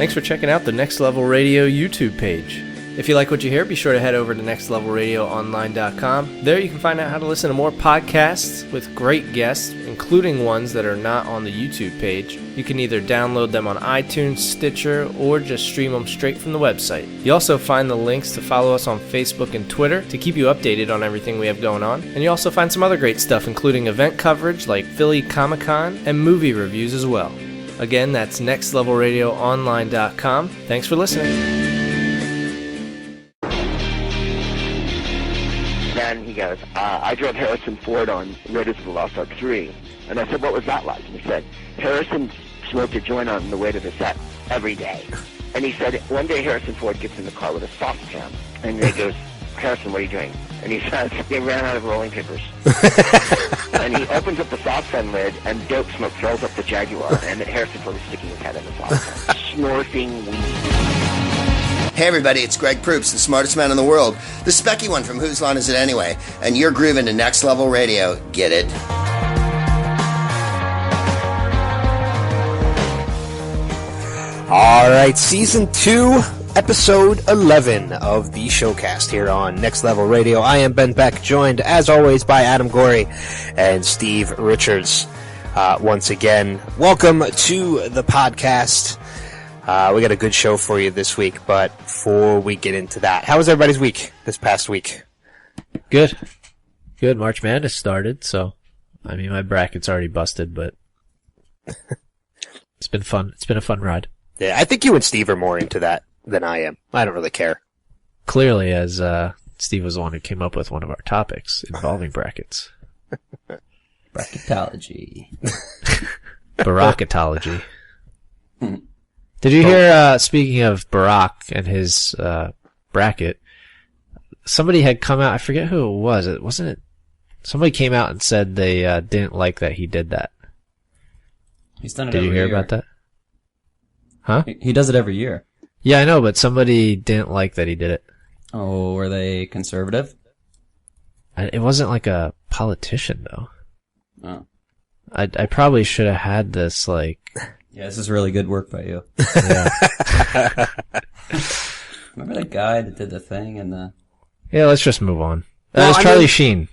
Thanks for checking out the Next Level Radio YouTube page. If you like what you hear, be sure to head over to nextlevelradioonline.com. There you can find out how to listen to more podcasts with great guests, including ones that are not on the YouTube page. You can either download them on iTunes, Stitcher, or just stream them straight from the website. You also find the links to follow us on Facebook and Twitter to keep you updated on everything we have going on. And you also find some other great stuff, including event coverage like Philly Comic-Con and movie reviews as well. Again, that's nextlevelradioonline.com. Thanks for listening. And he goes, I drove Harrison Ford on Raiders of the Lost Ark 3. And I said, what was that like? And he said, Harrison smoked a joint on the way to the set every day. And he said, one day Harrison Ford gets in the car with a saucepan. And he goes, Harrison, what are you doing? And he says, they ran out of rolling papers. And he opens up the saucepan lid, and dope smoke fills up the Jaguar. And Harrison Ford is sticking his head in the saucepan, snorting weed. Hey everybody, it's Greg Proops, the smartest man in the world, the specky one from Whose Line Is It Anyway? And you're grooving to Next Level Radio. Get it? All right, Season 2, Episode 11 of the Showcast here on Next Level Radio. I am Ben Beck, joined as always by Adam Gorey and Steve Richards. Once again, welcome to the podcast. We got a good show for you this week, but before we get into that, how was everybody's week this past week? Good. March Madness started, so, I mean, my bracket's already busted, but it's been fun. It's been a fun ride. Yeah, I think you and Steve are more into that than I am. I don't really care. Clearly, as Steve was the one who came up with one of our topics involving brackets. Bracketology. Baracketology. Did you hear, speaking of Barack and his bracket, somebody had come out, I forget who it was, wasn't it? Somebody came out and said they didn't like that he did that. He's done it Did every you hear year. about that? Huh? He does it every year. Yeah, I know, but somebody didn't like that he did it. Oh, were they conservative? It wasn't like a politician, though. Oh. I probably should have had this, like... Yeah, this is really good work by you. Yeah. Remember that guy that did the thing and the... Yeah, let's just move on. Well, It's Charlie Sheen.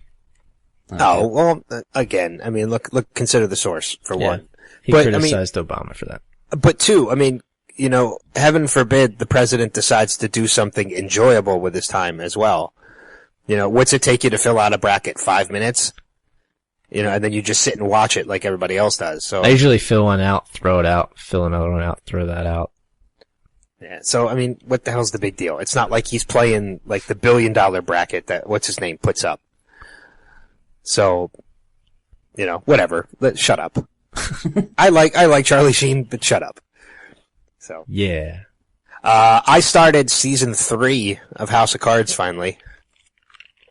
Okay. Oh, well, again, I mean, look, consider the source, for one. He But, criticized Obama for that. But two, I mean, you know, heaven forbid the president decides to do something enjoyable with his time as well. You know, what's it take you to fill out a bracket? 5 minutes? You know, and then you just sit and watch it like everybody else does. So I usually fill one out, throw it out, fill another one out, throw that out. yeah, so I mean, what the hell's the big deal? It's not like he's playing like the $1 billion bracket that what's his name puts up. So, you know, whatever. Shut up. I like Charlie Sheen, but shut up. So Yeah. I started season 3 of House of Cards finally.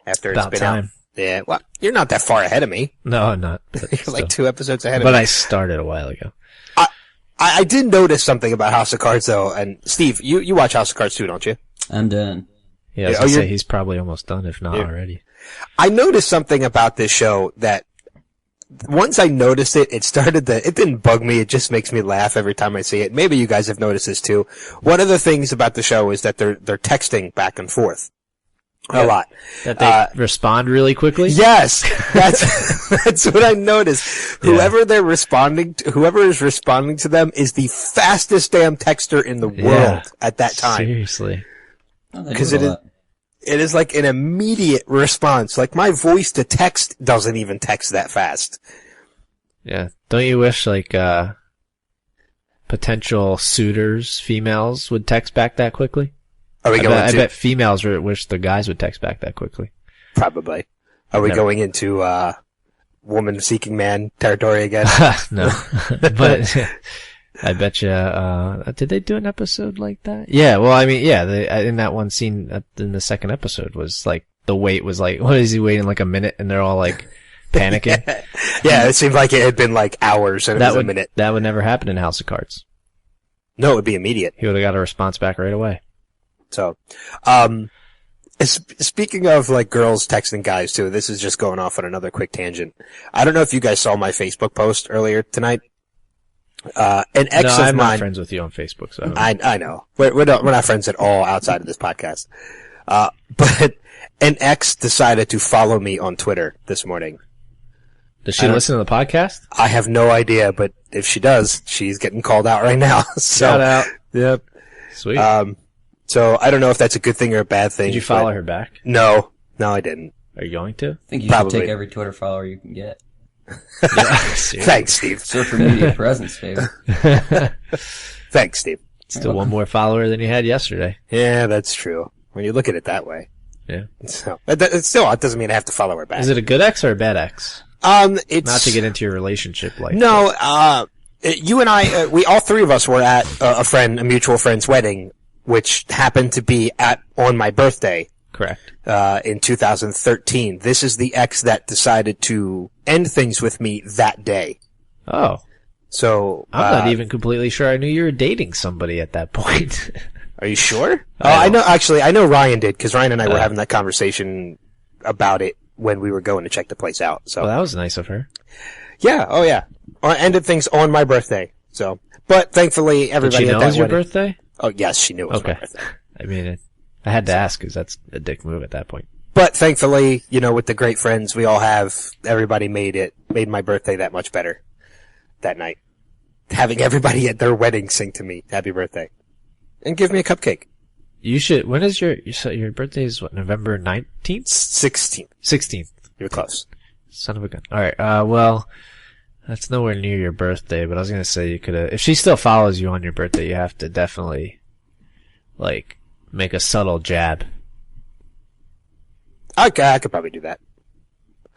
After it's About been time. out. Yeah, well, you're not that far ahead of me. No, I'm not. But You're still. like 2 episodes ahead of But me. I started a while ago. I did notice something about House of Cards though, and Steve, you watch House of Cards too, don't you? I'm done. Yeah, I was gonna say he's probably almost done, if not already. I noticed something about this show that once I noticed it, it didn't bug me, it just makes me laugh every time I see it. Maybe you guys have noticed this too. One of the things about the show is that they're texting back and forth. A lot. That they respond really quickly? Yes, that's what I noticed. Yeah. Whoever is responding to them is the fastest damn texter in the world at that time. Seriously. Oh, they Because do a lot. it is like an immediate response. Like my voice to text doesn't even text that fast. Yeah. Don't you wish, like, potential suitors, females, would text back that quickly? Are we I bet females wish the guys would text back that quickly. Probably. Are we Never. going into woman seeking man territory again? No. But I bet you, did they do an episode like that? Yeah, well, I mean, yeah, in that one scene in the second episode was like, the wait was like, what is he waiting like a minute? And they're all like panicking. Yeah, it seemed like it had been like hours and it was a minute. That would never happen in House of Cards. No, it would be immediate. He would have got a response back right away. So, speaking of like girls texting guys too, this is just going off on another quick tangent. I don't know if you guys saw my Facebook post earlier tonight. An ex No, of I'm not mine. friends with you on Facebook, so I don't know. I know. We're not friends at all outside of this podcast. But an ex decided to follow me on Twitter this morning. Does she listen to the podcast? I have no idea, but if she does, she's getting called out right now. So, Shout out. Yep. Sweet. So I don't know if that's a good thing or a bad thing. Did you follow her back? No, I didn't. Are you going to? I think you Probably. should take every Twitter follower you can get. Yeah, seriously. Thanks, Steve. Social media presence, baby. Thanks, Steve. Still one more follower than you had yesterday. Yeah, that's true. When you look at it that way. Yeah. So, it doesn't mean I have to follow her back. Is it a good ex or a bad ex? It's Not to get into your relationship life. no. You and I, we all three of us were at a mutual friend's wedding, which happened to be on my birthday. Correct. In 2013. This is the ex that decided to end things with me that day. Oh. So I'm not even completely sure I knew you were dating somebody at that point. Are you sure? I don't. I know Ryan did, because Ryan and I were having that conversation about it when we were going to check the place out. So Well, that was nice of her. yeah, oh yeah. Ended things on my birthday. So, but thankfully Did everybody she at know that it was your wedding- birthday? Oh yes, she knew it was my Okay. birthday. I mean, I had to ask because that's a dick move at that point. But thankfully, with the great friends we all have, everybody made my birthday that much better that night. Having everybody at their wedding sing to me, happy birthday. And give me a cupcake. You should. When is your birthday? Is what, November 19th? 16th. 16th. You're close. Son of a gun. All right. Well, that's nowhere near your birthday, but I was gonna say you could. If she still follows you on your birthday, you have to definitely, make a subtle jab. I could probably do that.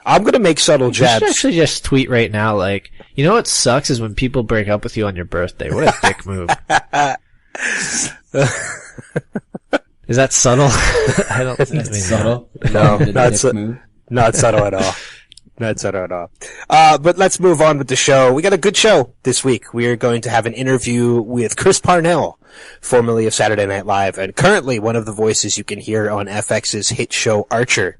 I'm gonna make subtle You should jabs. actually just tweet right now, you know what sucks is when people break up with you on your birthday. What a dick move. Is that subtle? I don't. I mean, Subtle. No, Did a not dick su- move. Not subtle at all. Not subtle at all. But let's move on with the show. We got a good show this week. We are going to have an interview with Chris Parnell, formerly of Saturday Night Live, and currently one of the voices you can hear on FX's hit show Archer.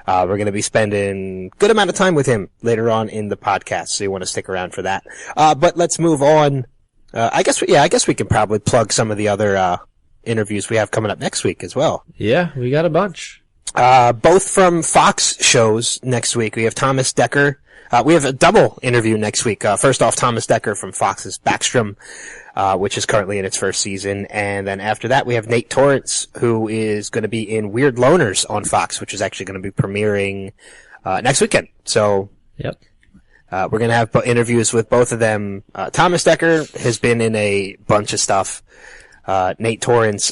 We're going to be spending a good amount of time with him later on in the podcast, so you want to stick around for that. But let's move on. I guess we can probably plug some of the other interviews we have coming up next week as well. Yeah, we got a bunch. Both from Fox shows next week. We have Thomas Dekker. We have a double interview next week. First off, Thomas Dekker from Fox's Backstrom, which is currently in its first season. And then after that, we have Nate Torrance, who is going to be in Weird Loners on Fox, which is actually going to be premiering next weekend. So Yep. we're going to have interviews with both of them. Thomas Dekker has been in a bunch of stuff. Nate Torrance,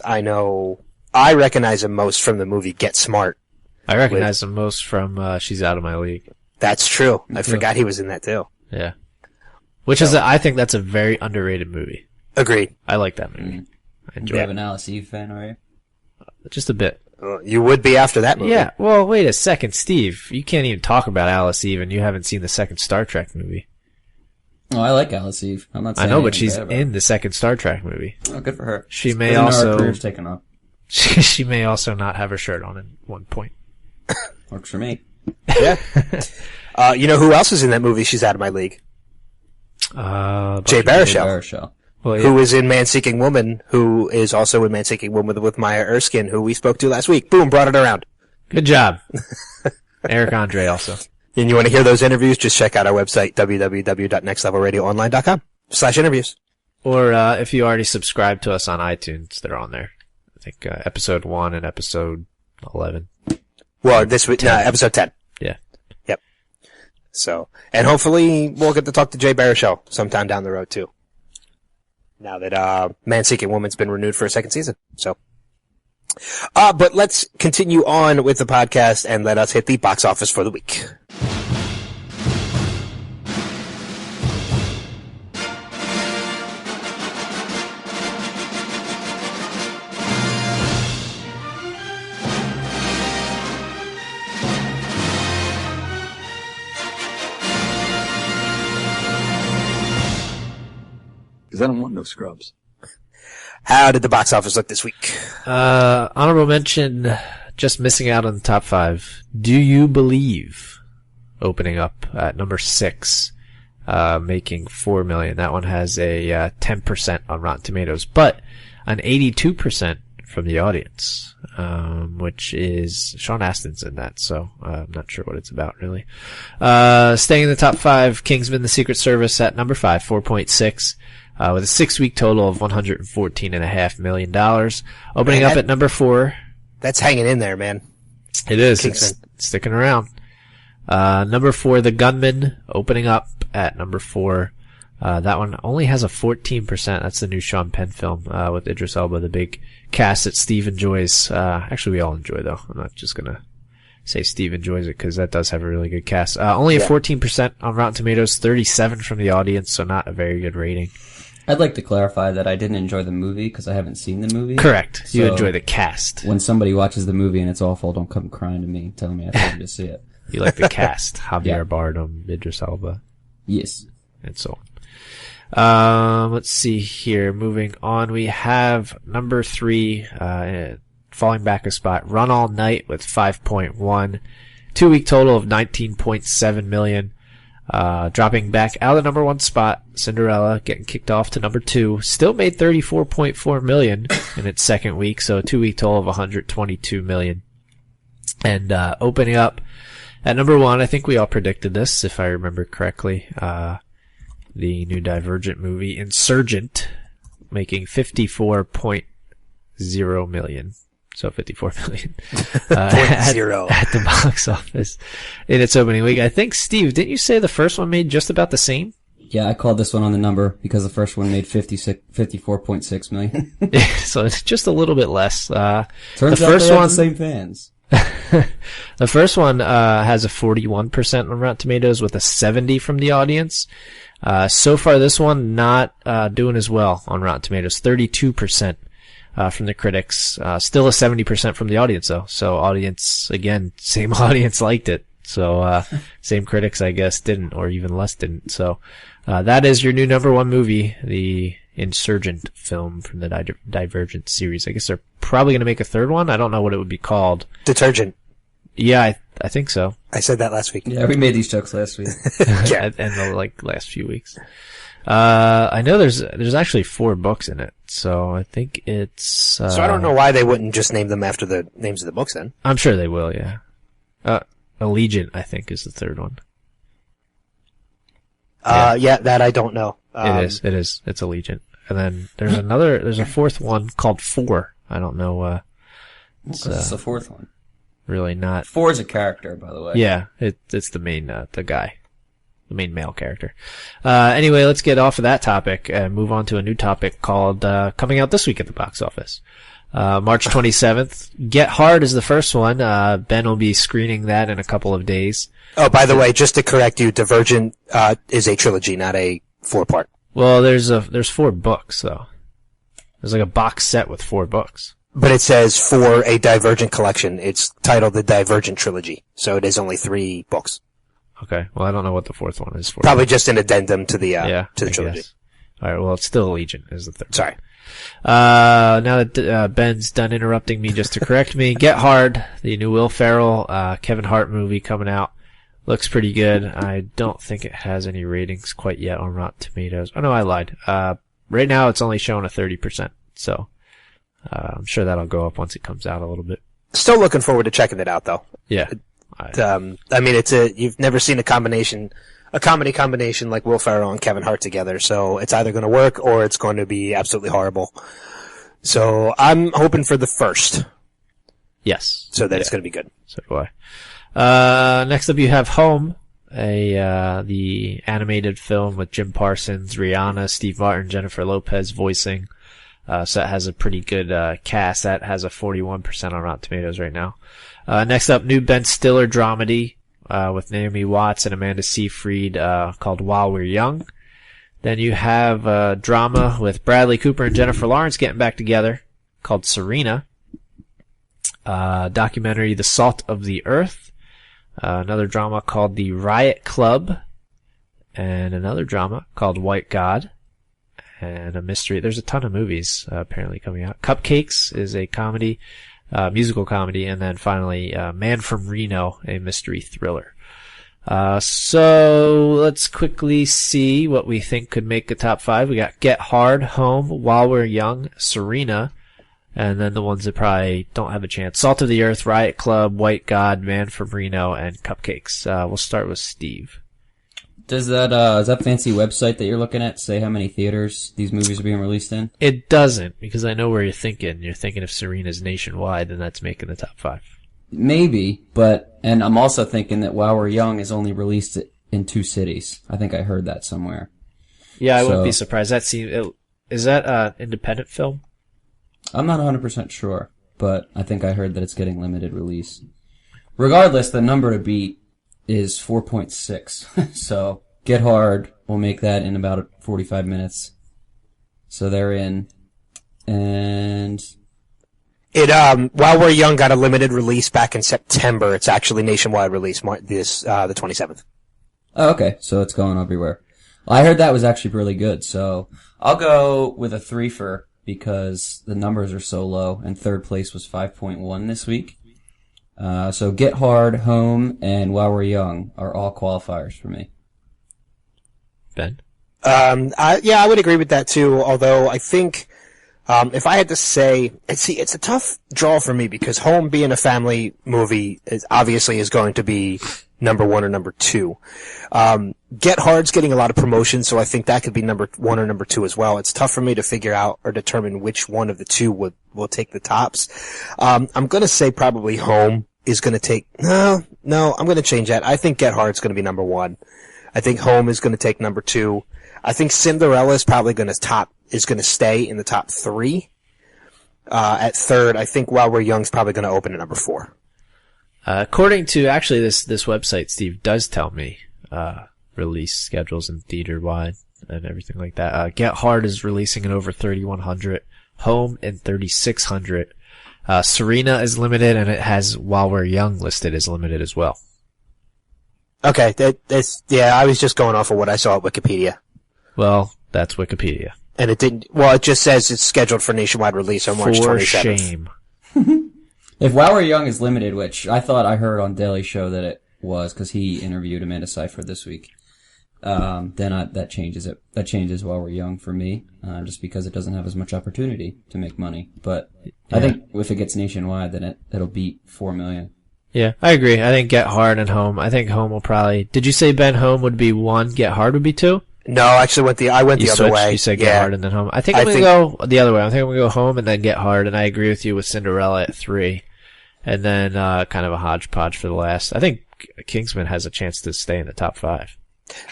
I recognize him most from the movie Get Smart. I recognize him most from She's Out of My League. That's true. I forgot he was in that too. Yeah. Which is, I think that's a very underrated movie. Agreed. I like that movie. I enjoy You it. have an Alice Eve fan, are you? Just a bit. You would be after that movie. Yeah. Well, wait a second, Steve. You can't even talk about Alice Eve and you haven't seen the second Star Trek movie. Oh, I like Alice Eve. I'm not I saying know, but anything she's bad about in the second Star Trek movie. it. Oh, good for her. She may Good to know also- her career's taken off. She may also not have her shirt on at one point. Works for me. Yeah. You know who else is in that movie? She's Out of My League. Jay Baruchel, Baruchel. Well, yeah. who is in Man Seeking Woman, who is also in Man Seeking Woman with Maya Erskine, who we spoke to last week. Boom, brought it around. Good job. Eric Andre also. And you want to hear those interviews? Just check out our website, www.nextlevelradioonline.com/interviews. Or if you already subscribe to us on iTunes, they're on there. I think episode 1 and episode 11. Well, this week, episode 10. Yeah. Yep. So, and hopefully we'll get to talk to Jay Baruchel sometime down the road too. Now that Man Seeking Woman's been renewed for a second season. So, but let's continue on with the podcast and let us hit the box office for the week. Because I don't want no scrubs. How did the box office look this week? Honorable mention, just missing out on the top 5. Do You Believe? Opening up at number 6. making $4 million. That one has a 10% on Rotten Tomatoes, but an 82% from the audience, which is Sean Astin's in that, so I'm not sure what it's about really. Staying in the top 5, Kingsman: The Secret Service at number 5, 4.6. With a 6-week total of $114.5 million. Opening up at number 4. That's hanging in there, man. It is. Kingsman. It's sticking around. Number 4, The Gunman, opening up at number 4. That one only has a 14%. That's the new Sean Penn film, with Idris Elba, the big cast that Steve enjoys. Actually, we all enjoy, though. I'm not just gonna say Steve enjoys it, because that does have a really good cast. Only a 14% on Rotten Tomatoes, 37 from the audience, so not a very good rating. I'd like to clarify that I didn't enjoy the movie because I haven't seen the movie. Correct. So you enjoy the cast. When somebody watches the movie and it's awful, don't come crying to me telling me I have to see it. You like the cast. Javier Yeah. Bardem, Idris Elba, Yes. and so on. Let's see here. Moving on, we have number 3, falling back a spot, Run All Night with 5.1. 2-week total of 19.7 million. Dropping back out of the number 1 spot, Cinderella getting kicked off to number 2. Still made 34.4 million in its second week, so a 2-week total of 122 million. And opening up at number 1, I think we all predicted this, if I remember correctly. The new Divergent movie, Insurgent, making 54.0 million. So 54 million. At the box office in its opening week. I think, Steve, didn't you say the first one made just about the same? Yeah, I called this one on the number because the first one made 54.6 million. So it's just a little bit less. Turns out first they have one, the same fans. The first one has a 41% on Rotten Tomatoes with a 70 from the audience. So far this one not doing as well on Rotten Tomatoes, 32%. From the critics, still a 70% from the audience though. So audience, again, same audience liked it. So, same critics, I guess, didn't, or even less didn't. So, that is your new number 1 movie, the Insurgent film from the Divergent series. I guess they're probably going to make a third one. I don't know what it would be called. Detergent. Yeah, I think so. I said that last week. Yeah, we made these jokes last week. Yeah. And the last few weeks. I know there's actually 4 books in it, so I think it's, So I don't know why they wouldn't just name them after the names of the books then. I'm sure they will, yeah. Allegiant, I think, is the third one. Yeah, that I don't know. It is. It's Allegiant. And then there's a 4th one called 4. I don't know, It's the 4th one. really not. 4 is a character, by the way. Yeah, it's the main, the guy. The main male character. Anyway, let's get off of that topic and move on to a new topic called, coming out this week at the box office. March 27th. Get Hard is the first one. Ben will be screening that in a couple of days. Oh, by the way, just to correct you, Divergent, is a trilogy, not a 4-part. Well, there's 4 books though. There's like a box set with 4 books. But it says for a Divergent collection. It's titled the Divergent Trilogy. So it is only 3 books. Okay. Well, I don't know what the 4th one is for. Probably just an addendum to the, to the I trilogy. guess. All right. Well, it's still Allegiant is the 3rd. Sorry. Now that Ben's done interrupting me just to correct me, Get Hard, the new Will Ferrell, Kevin Hart movie coming out, looks pretty good. I don't think it has any ratings quite yet on Rotten Tomatoes. Oh no, I lied. Right now it's only showing a 30%, so I'm sure that'll go up once it comes out a little bit. Still looking forward to checking it out, though. Yeah. I mean, you've never seen a comedy combination like Will Ferrell and Kevin Hart together, so it's either going to work or it's going to be absolutely horrible. So I'm hoping for the first. Yes. So that it's going to be good. So do I. Next up you have Home, the animated film with Jim Parsons, Rihanna, Steve Martin, Jennifer Lopez voicing. So it has a pretty good, cast. That has a 41% on Rotten Tomatoes right now. Next up, new Ben Stiller dramedy, with Naomi Watts and Amanda Seyfried, called While We're Young. Then you have a drama with Bradley Cooper and Jennifer Lawrence getting back together called Serena. Documentary The Salt of the Earth. Another drama called The Riot Club. And another drama called White God. And a mystery. There's a ton of movies, apparently coming out. Cupcakes is a comedy, musical comedy. And then finally, Man from Reno, a mystery thriller. So let's quickly see what we think could make the top 5. We got Get Hard, Home, While We're Young, Serena, and then the ones that probably don't have a chance: Salt of the Earth, Riot Club, White God, Man from Reno, and Cupcakes. We'll start with Steve. Does that is that fancy website that you're looking at say how many theaters these movies are being released in? It doesn't, because I know where you're thinking. You're thinking if Serena's nationwide, then that's making the top 5. Maybe, and I'm also thinking that While We're Young is only released in 2 cities. I think I heard that somewhere. Yeah, I wouldn't be surprised. Is that an independent film? I'm not 100% sure, but I think I heard that it's getting limited release. Regardless, the number to beat is 4.6. So Get Hard will make that in about 45 minutes. So they're in. And While We're Young got a limited release back in September. It's actually nationwide release the 27th. Oh, okay. So it's going everywhere. Well, I heard that was actually really good. So I'll go with a 3-fer because the numbers are so low, and third place was 5.1 this week. So Get Hard, Home, and While We're Young are all qualifiers for me. Ben? I would agree with that too, although I think if I had to say, it's a tough draw for me because Home, being a family movie, is going to be number 1 or number 2. Get Hard's getting a lot of promotion, so I think that could be number 1 or number 2 as well. It's tough for me to figure out or determine which one of the two will take the tops. I'm going to say probably Home is going to take. No, I'm going to change that. I think Get Hard's going to be number 1. I think Home is going to take number 2. I think Cinderella is probably going to stay in the top 3. At third, I think While We're Young is probably going to open at number 4. According to actually this website, Steve does tell me release schedules and theater wide and everything like that. Get Hard is releasing in over 3,100, Home in 3,600. Serena is limited, and it has While We're Young listed as limited as well. Okay, I was just going off of what I saw at Wikipedia. Well, that's Wikipedia. And it didn't. Well, it just says it's scheduled for nationwide release on March 27th. For shame. If While We're Young is limited, which I thought I heard on Daily Show that it was because he interviewed Amanda Seyfried this week, then that changes it. That changes While We're Young for me, just because it doesn't have as much opportunity to make money. But yeah. I think if it gets nationwide, then it'll beat 4 million. Yeah, I agree. I think Get Hard and Home. I think Home will probably. Did you say, Ben, Home would be 1, Get Hard would be 2? No, I actually went the other way. You said Get Hard and then Home. I think I'm going to go the other way. I think I'm going to go Home and then Get Hard, and I agree with you with Cinderella at 3. And then kind of a hodgepodge for the last. I think Kingsman has a chance to stay in the top 5.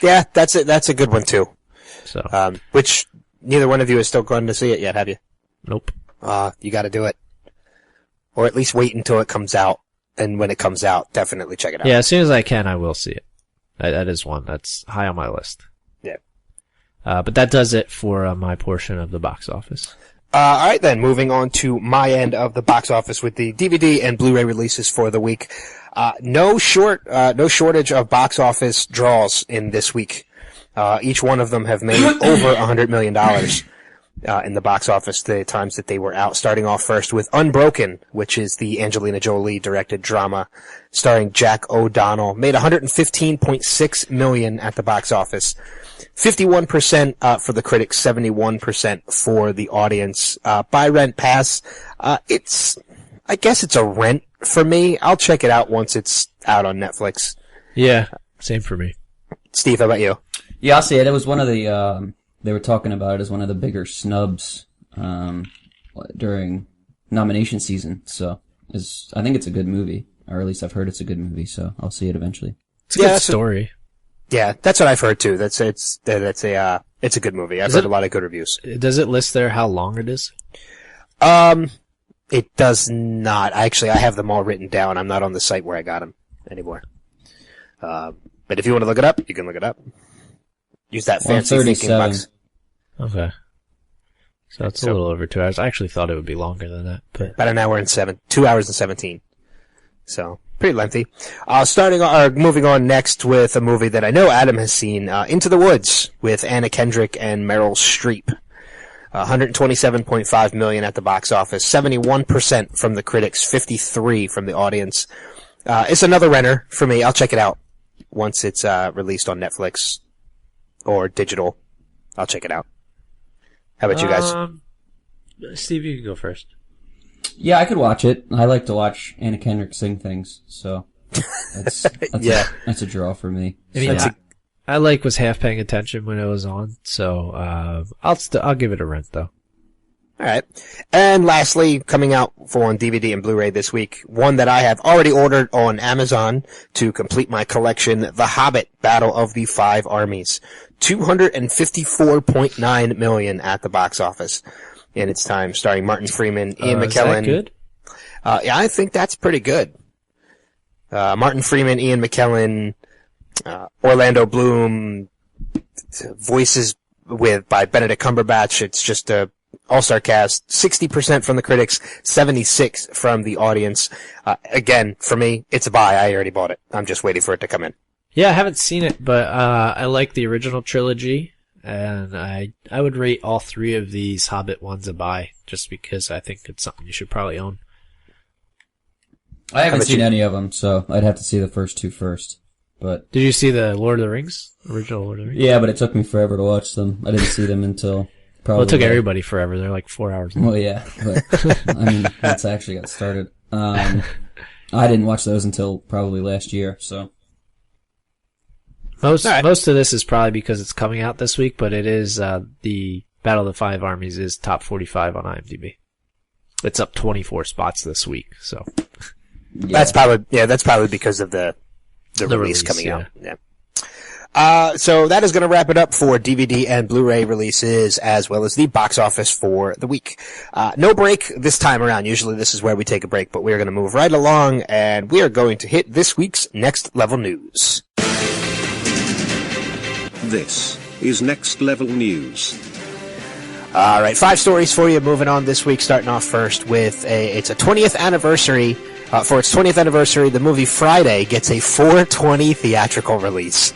Yeah, that's a good one too. So, which neither one of you has still gone to see it yet, have you? Nope. You got to do it, or at least wait until it comes out. And when it comes out, definitely check it out. Yeah, as soon as I can, I will see it. That is one that's high on my list. Yeah. But that does it for my portion of the box office. All right, then, moving on to my end of the box office with the DVD and Blu-ray releases for the week. No shortage of box office draws in this week. Each one of them have made over $100 million in the box office the times that they were out. Starting off first with Unbroken, which is the Angelina Jolie directed drama starring Jack O'Donnell. Made $115.6 million at the box office. 51% for the critics, 71% for the audience. Buy, rent, pass. I guess it's a rent for me. I'll check it out once it's out on Netflix. Yeah, same for me. Steve, how about you? Yeah, I'll see it. It was one of the, they were talking about it as one of the bigger snubs, during nomination season. So, I think it's a good movie. Or at least I've heard it's a good movie, so I'll see it eventually. It's a good story. Yeah, that's what I've heard too. It's a good movie. I've heard a lot of good reviews. Does it list there how long it is? It does not. Actually, I have them all written down. I'm not on the site where I got them anymore. But if you want to look it up, you can look it up. Use that fancy thinking box. Okay. So it's a little over 2 hours. I actually thought it would be longer than that, but about an hour and 2 hours and 17. So pretty lengthy. Moving on next with a movie that I know Adam has seen, Into the Woods with Anna Kendrick and Meryl Streep. $127.5 million at the box office, 71% from the critics, 53% from the audience. It's another renter for me. I'll check it out once it's released on Netflix or digital. I'll check it out. How about you guys? Steve, you can go first. Yeah, I could watch it. I like to watch Anna Kendrick sing things, so that's that's a draw for me. I mean, I was half paying attention when it was on, so I'll give it a rent though. All right. And lastly, coming out on DVD and Blu-ray this week, one that I have already ordered on Amazon to complete my collection, The Hobbit: Battle of the Five Armies. $254.9 million at the box office in its time, starring Martin Freeman, Ian McKellen. Is that good? Yeah, I think that's pretty good. Martin Freeman, Ian McKellen, Orlando Bloom, voices by Benedict Cumberbatch. It's just a all-star cast. 60% from the critics, 76% from the audience. Again, for me, it's a buy. I already bought it. I'm just waiting for it to come in. Yeah, I haven't seen it, but I like the original trilogy, and I would rate all three of these Hobbit ones a buy, just because I think it's something you should probably own. I haven't seen any of them, so I'd have to see the first two first. But did you see the Lord of the Rings? Original Lord of the Rings? Yeah, but it took me forever to watch them. I didn't see them until probably... Well, it took everybody forever. They're like 4 hours long. Well, yeah, but I mean, once I actually got started. I didn't watch those until probably last year, so... Most of this is probably because it's coming out this week, but it is, the Battle of the Five Armies is top 45 on IMDb. It's up 24 spots this week, so... Yeah. That's probably because of the release coming out. Yeah. So that is going to wrap it up for DVD and Blu-ray releases, as well as the box office for the week. No break this time around. Usually this is where we take a break, but we are going to move right along, and we are going to hit this week's Next Level News. This is Next Level News. All right, 5 stories for you. Moving on this week, starting off first with it's a 20th anniversary. For its 20th anniversary, the movie Friday gets a 420 theatrical release.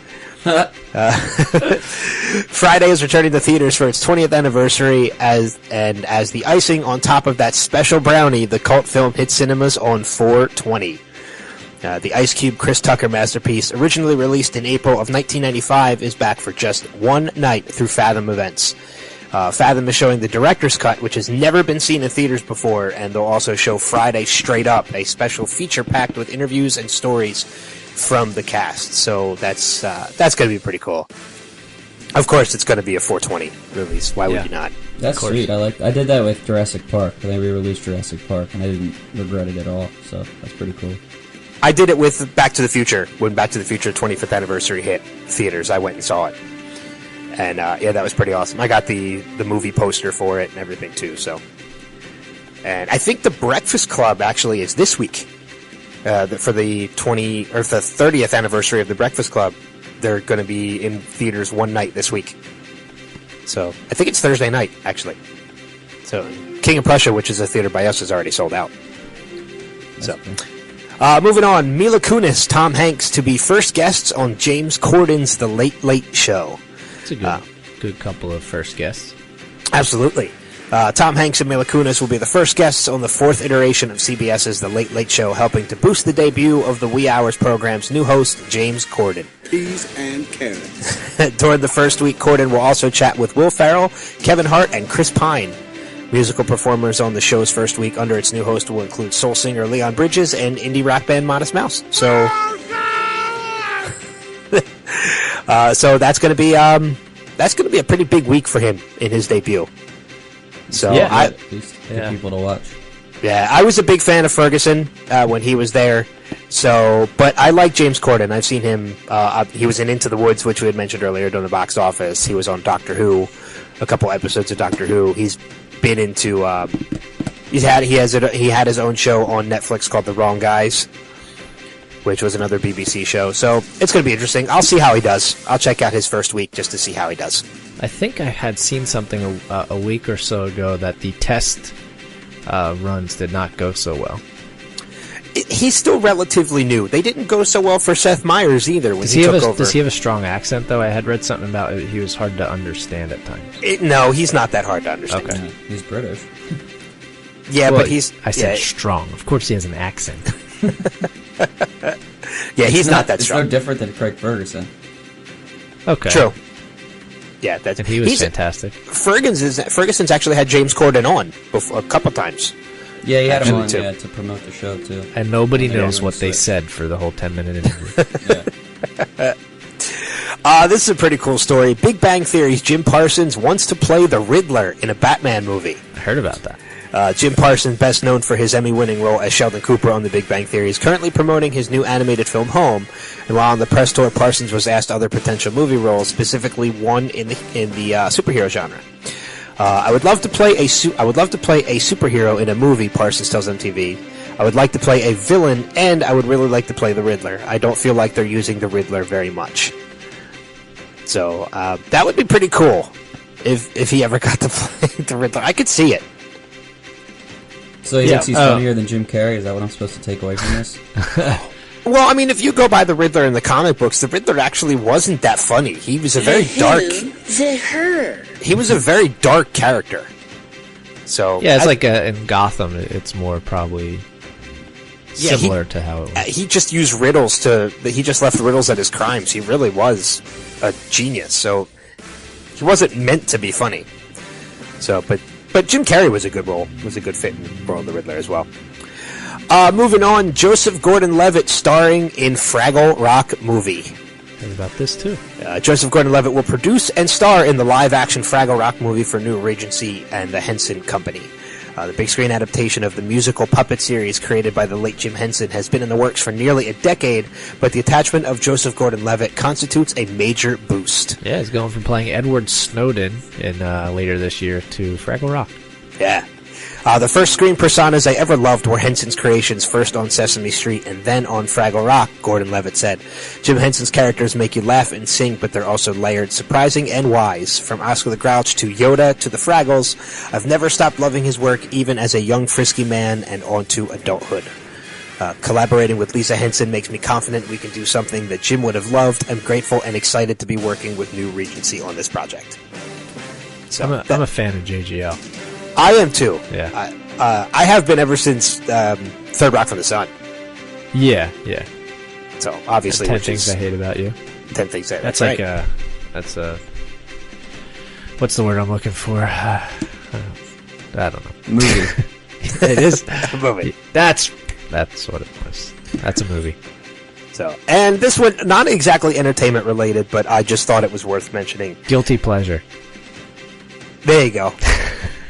Friday is returning to theaters for its 20th anniversary, as the icing on top of that special brownie, the cult film hit cinemas on 420. The Ice Cube Chris Tucker masterpiece, originally released in April of 1995, is back for just one night through Fathom Events. Fathom is showing the director's cut, which has never been seen in theaters before, and they'll also show Friday Straight Up, a special feature packed with interviews and stories from the cast. So that's going to be pretty cool. Of course, it's going to be a 420 release. Why would you not? That's sweet. I did that with Jurassic Park. They re-released Jurassic Park, and I didn't regret it at all. So that's pretty cool. I did it with Back to the Future. When Back to the Future 25th anniversary hit theaters, I went and saw it. And, yeah, that was pretty awesome. I got the movie poster for it and everything, too, so. And I think The Breakfast Club actually is this week. For the 30th anniversary of The Breakfast Club, they're going to be in theaters one night this week. So, I think it's Thursday night, actually. So, King of Prussia, which is a theater by us, is already sold out. So, moving on, Mila Kunis, Tom Hanks to be first guests on James Corden's The Late Late Show. It's a good couple of first guests. Absolutely. Tom Hanks and Mila Kunis will be the first guests on the 4th iteration of CBS's The Late Late Show, helping to boost the debut of the Wee Hours program's new host, James Corden. Peas and carrots. During the first week, Corden will also chat with Will Ferrell, Kevin Hart, and Chris Pine. Musical performers on the show's first week under its new host will include soul singer Leon Bridges and indie rock band Modest Mouse. So, so that's going to be a pretty big week for him in his debut. So at least for people to watch. Yeah, I was a big fan of Ferguson when he was there. So, but I like James Corden. I've seen him. He was in Into the Woods, which we had mentioned earlier, during the box office. He was on Doctor Who, a couple episodes of Doctor Who. He's been into. He had his own show on Netflix called The Wrong Guys, which was another BBC show. So it's going to be interesting. I'll see how he does. I'll check out his first week just to see how he does. I think I had seen something a week or so ago that the test runs did not go so well. He's still relatively new. They didn't go so well for Seth Meyers either when he took over. Does he have a strong accent, though? I had read something about it. He was hard to understand at times. No, he's not that hard to understand. Okay. Yeah, he's British. Yeah, well, but he's... I said strong. Of course he has an accent. Yeah, he's not that It's strong. no different than Craig Ferguson. Okay. True. Yeah, And he was fantastic. Ferguson's actually had James Corden on before, a couple times. Yeah, he had him on Actually, to promote the show, too. And nobody Yeah, knows really what they sick. said for the whole 10-minute interview. Yeah. This is a pretty cool story. Big Bang Theory's Jim Parsons wants to play the Riddler in a Batman movie. I heard about that. Jim Parsons, best known for his Emmy-winning role as Sheldon Cooper on The Big Bang Theory, is currently promoting his new animated film Home. And while on the press tour, Parsons was asked other potential movie roles, specifically one in the superhero genre. I would love to play a superhero in a movie, Parsons tells MTV. I would like to play a villain, and I would really like to play the Riddler. I don't feel like they're using the Riddler very much. So that would be pretty cool if he ever got to play the Riddler. I could see it. So he thinks he's funnier than Jim Carrey? Is that what I'm supposed to take away from this? Well, I mean, if you go by the Riddler in the comic books, the Riddler actually wasn't that funny. He was a very dark... He was a very dark character. So Yeah, it's like in Gotham, it's more probably similar to how it was. He just used riddles he just left riddles at his crimes. He really was a genius. So he wasn't meant to be funny. So, but Jim Carrey was a good role. Was a good fit in the role of the Riddler as well. Moving on, Joseph Gordon-Levitt starring in Fraggle Rock movie. Heard about this too. Joseph Gordon-Levitt will produce and star in the live-action Fraggle Rock movie for New Regency and the Henson Company. The big screen adaptation of the musical puppet series created by the late Jim Henson has been in the works for nearly a decade, but the attachment of Joseph Gordon-Levitt constitutes a major boost. Yeah, he's going from playing Edward Snowden in later this year to Fraggle Rock. Yeah. The first screen personas I ever loved were Henson's creations, first on Sesame Street and then on Fraggle Rock, Gordon-Levitt said. Jim Henson's characters make you laugh and sing, but they're also layered, surprising, and wise. From Oscar the Grouch to Yoda to the Fraggles, I've never stopped loving his work, even as a young, frisky man and on to adulthood. Collaborating with Lisa Henson makes me confident we can do something that Jim would have loved. I'm grateful and excited to be working with New Regency on this project. So I'm a fan of JGL. I am too. Yeah. I have been ever since Third Rock from the Sun. Yeah. So obviously, 10 Things I Hate About You. 10 Things. That's right. like that's a. What's the word I'm looking for? I don't know. Movie. It is a movie. That's what it was. That's a movie. So, and this one, not exactly entertainment related, but I just thought it was worth mentioning. Guilty pleasure. There you go.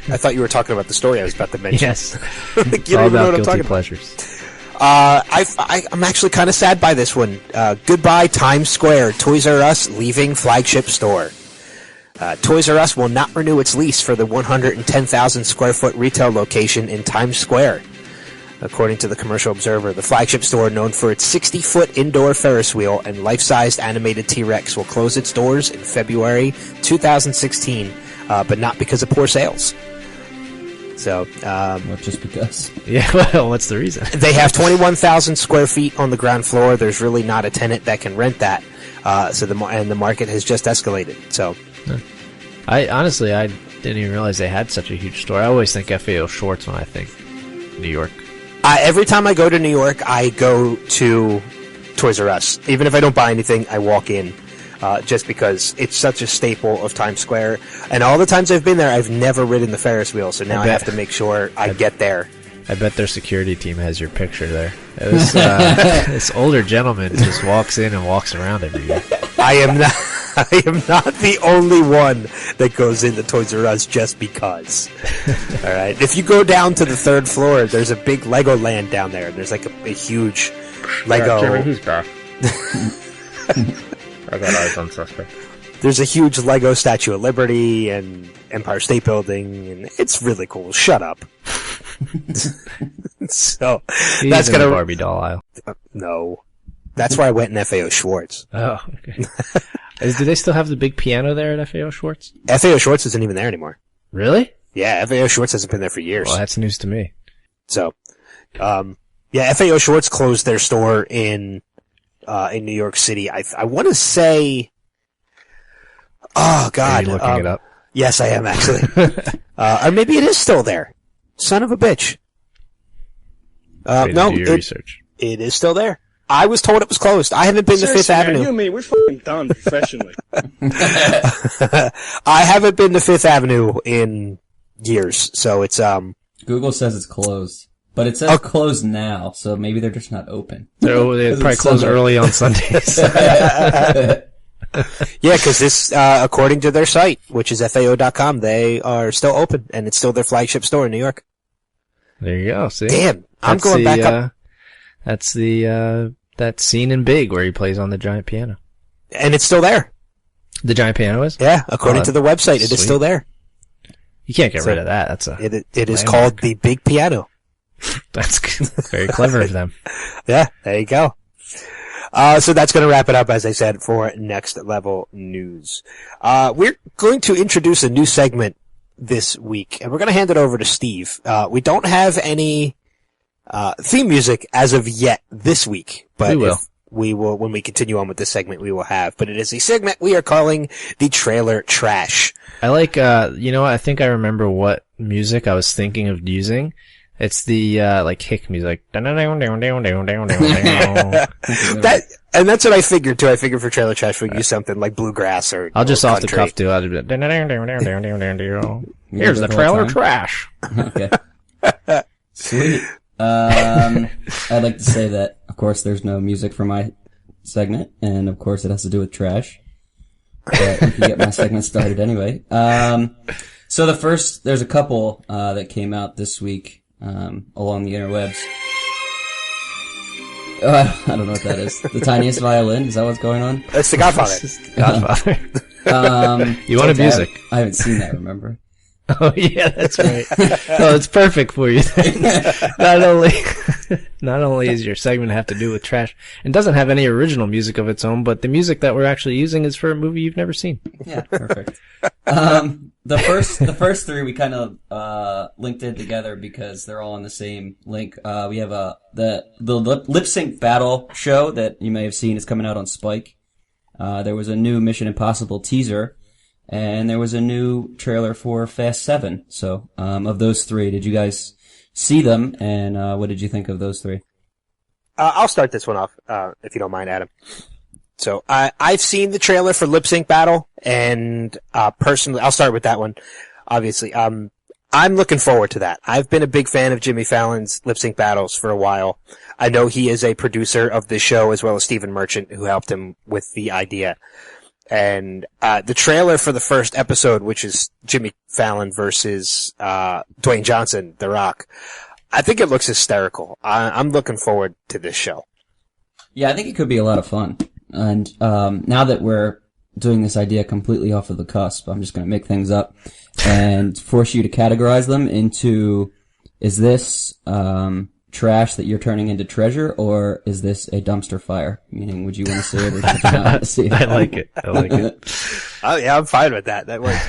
I thought you were talking about the story I was about to mention. Yes. You It's don't all even know about what I'm talking guilty pleasures. I'm actually kind of sad by this one. Goodbye, Times Square. Toys R Us leaving flagship store. Toys R Us will not renew its lease for the 110,000 square foot retail location in Times Square. According to the Commercial Observer, the flagship store, known for its 60-foot indoor Ferris wheel and life-sized animated T-Rex, will close its doors in February 2016, but not because of poor sales. So, Well, just because. Yeah, well, what's the reason? they have 21,000 square feet on the ground floor. There's really not a tenant that can rent that. So the market has just escalated. So, I didn't even realize they had such a huge store. I always think FAO Schwartz when I think New York. every time I go to New York, I go to Toys R Us. Even if I don't buy anything, I walk in. Just because it's such a staple of Times Square. And all the times I've been there, I've never ridden the Ferris wheel, so now I have to make sure I get there. I bet their security team has your picture there. This older gentleman just walks in and walks around every year. I am not the only one that goes into Toys R Us just because. All right. If you go down to the third floor, there's a big Lego land down there. There's like a huge Lego. Jimmy, he's back. I got eyes on suspect. There's a huge Lego Statue of Liberty and Empire State Building, and it's really cool. Shut up. So He's that's in gonna the Barbie doll aisle. No, that's where I went in FAO Schwartz. Oh, okay. Do they still have the big piano there at FAO Schwartz? FAO Schwartz isn't even there anymore. Really? Yeah, FAO Schwartz hasn't been there for years. Well, that's news to me. So, yeah, FAO Schwartz closed their store in New York City. I want to say, oh God, Are you looking it up? Yes, I am actually. Or maybe it is still there. Son of a bitch. Way to No, do your research. it is still there. I was told it was closed. I haven't been to Fifth Avenue. You and me, we're fucking done professionally. I haven't been to Fifth Avenue in years, so it's Google says it's closed, but it says closed now, so maybe they're just not open. They probably close early on Sundays. Yeah, because this, according to their site, which is FAO.com, they are still open, and it's still their flagship store in New York. There you go. See, damn, I'm going back up. That's that scene in Big where he plays on the giant piano, and it's still there. The giant piano is? Yeah, according to the website, it is still there. You can't get rid of that. That's it is called the Big Piano. That's very clever of them. Yeah, there you go. So that's going to wrap it up, as I said, for Next Level News. We're going to introduce a new segment this week, and we're going to hand it over to Steve. We don't have any theme music as of yet this week, but we will, when we continue on with this segment, we will have. But it is a segment we are calling the Trailer Trash. I like, you know what? I think I remember what music I was thinking of using. It's the, like, hick music. And that's what I figured, too. I figured for Trailer Trash we'd use something like bluegrass or I'll just or off the cuff, do. I'll just be like, here's the Trailer Trash. Okay. Sweet. I'd like to say that, of course, there's no music for my segment, and of course it has to do with trash. But you can get my segment started anyway. So there's a couple, that came out this week, along the interwebs. I don't know what that is. The Tiniest Violin? Is that what's going on? It's The Godfather. Godfather. You wanted music. I haven't seen that, remember? Oh yeah, that's right. Oh, it's perfect for you. Not only is your segment have to do with trash, and doesn't have any original music of its own, but the music that we're actually using is for a movie you've never seen. Yeah, perfect. The first three we kind of linked in together because they're all on the same link. We have the lip sync battle show that you may have seen is coming out on Spike. There was a new Mission Impossible teaser. And there was a new trailer for Fast 7. So, of those three, did you guys see them? And, what did you think of those three? I'll start this one off, if you don't mind, Adam. So, I've seen the trailer for Lip Sync Battle, and, personally, I'll start with that one, obviously. I'm looking forward to that. I've been a big fan of Jimmy Fallon's lip sync battles for a while. I know he is a producer of this show, as well as Stephen Merchant, who helped him with the idea. And the trailer for the first episode, which is Jimmy Fallon versus Dwayne Johnson, The Rock, I think it looks hysterical. I'm looking forward to this show. Yeah, I think it could be a lot of fun. And now that we're doing this idea completely off of the cusp, I'm just going to make things up and force you to categorize them into, is this trash that you're turning into treasure, or is this a dumpster fire? Meaning, would you want to see it or would you not want to see it? I like it. Oh yeah, I'm fine with that. That works.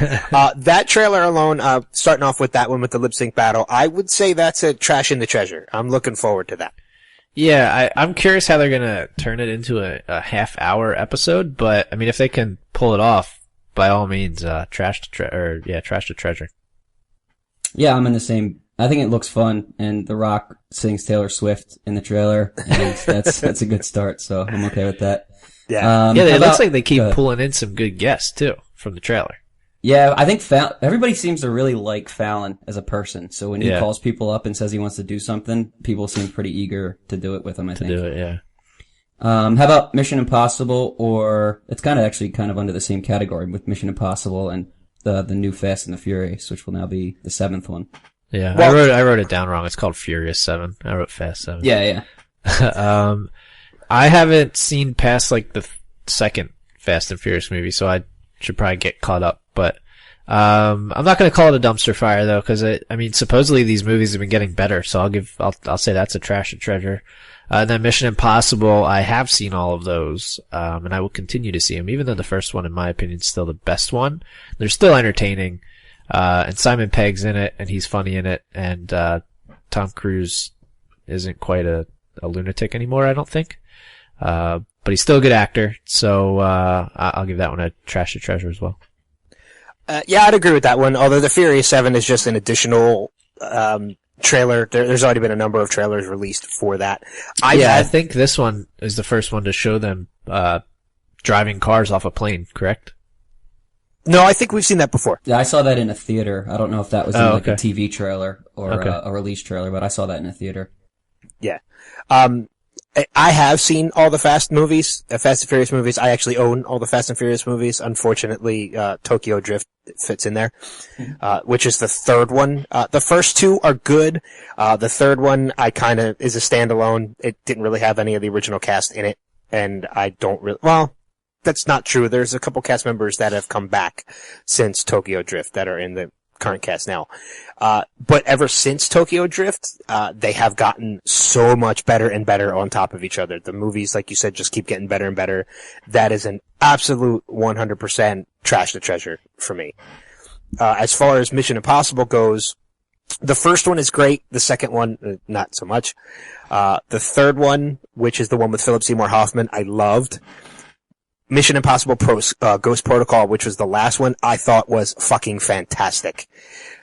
That trailer alone, starting off with that one with the lip sync battle, I would say that's a trash in the treasure. I'm looking forward to that. Yeah, I'm curious how they're gonna turn it into a half-hour episode, but I mean, if they can pull it off, by all means, trash to treasure. Yeah, I'm in the same. I think it looks fun, and The Rock sings Taylor Swift in the trailer, and that's a good start. So I'm okay with that. Yeah, it looks like they keep pulling in some good guests too from the trailer. Yeah, I think everybody seems to really like Fallon as a person. So when he calls people up and says he wants to do something, people seem pretty eager to do it with him. I think. To do it, yeah. How about Mission Impossible, or it's kind of under the same category with Mission Impossible and the new Fast and the Furious, which will now be the 7th one. Yeah, well, I wrote it down wrong. It's called Furious 7. I wrote Fast 7. Yeah. I haven't seen past like the second Fast and Furious movie, so I should probably get caught up. But I'm not going to call it a dumpster fire though, because I mean, supposedly these movies have been getting better. So I'll say that's a trash and treasure. Then Mission Impossible, I have seen all of those, and I will continue to see them, even though the first one, in my opinion, is still the best one. They're still entertaining. And Simon Pegg's in it, and he's funny in it, and Tom Cruise isn't quite a lunatic anymore, I don't think. But he's still a good actor, so I'll give that one a trash to treasure as well. Yeah, I'd agree with that one, although the Furious 7 is just an additional trailer. There's already been a number of trailers released for that. I think this one is the first one to show them driving cars off a plane, correct? No, I think we've seen that before. Yeah, I saw that in a theater. I don't know if that was in a okay. TV trailer or a release trailer, but I saw that in a theater. Yeah. I have seen all the Fast and Furious movies. I actually own all the Fast and Furious movies. Unfortunately, Tokyo Drift fits in there, which is the third one. The first two are good. The third one, is a standalone. It didn't really have any of the original cast in it, and I don't really, well, that's not true. There's a couple cast members that have come back since Tokyo Drift that are in the current cast now. But ever since Tokyo Drift, they have gotten so much better and better on top of each other. The movies, like you said, just keep getting better and better. That is an absolute 100% trash to treasure for me. As far as Mission Impossible goes, the first one is great. The second one, not so much. The third one, which is the one with Philip Seymour Hoffman, I loved. Mission Impossible Ghost Protocol, which was the last one, I thought was fucking fantastic.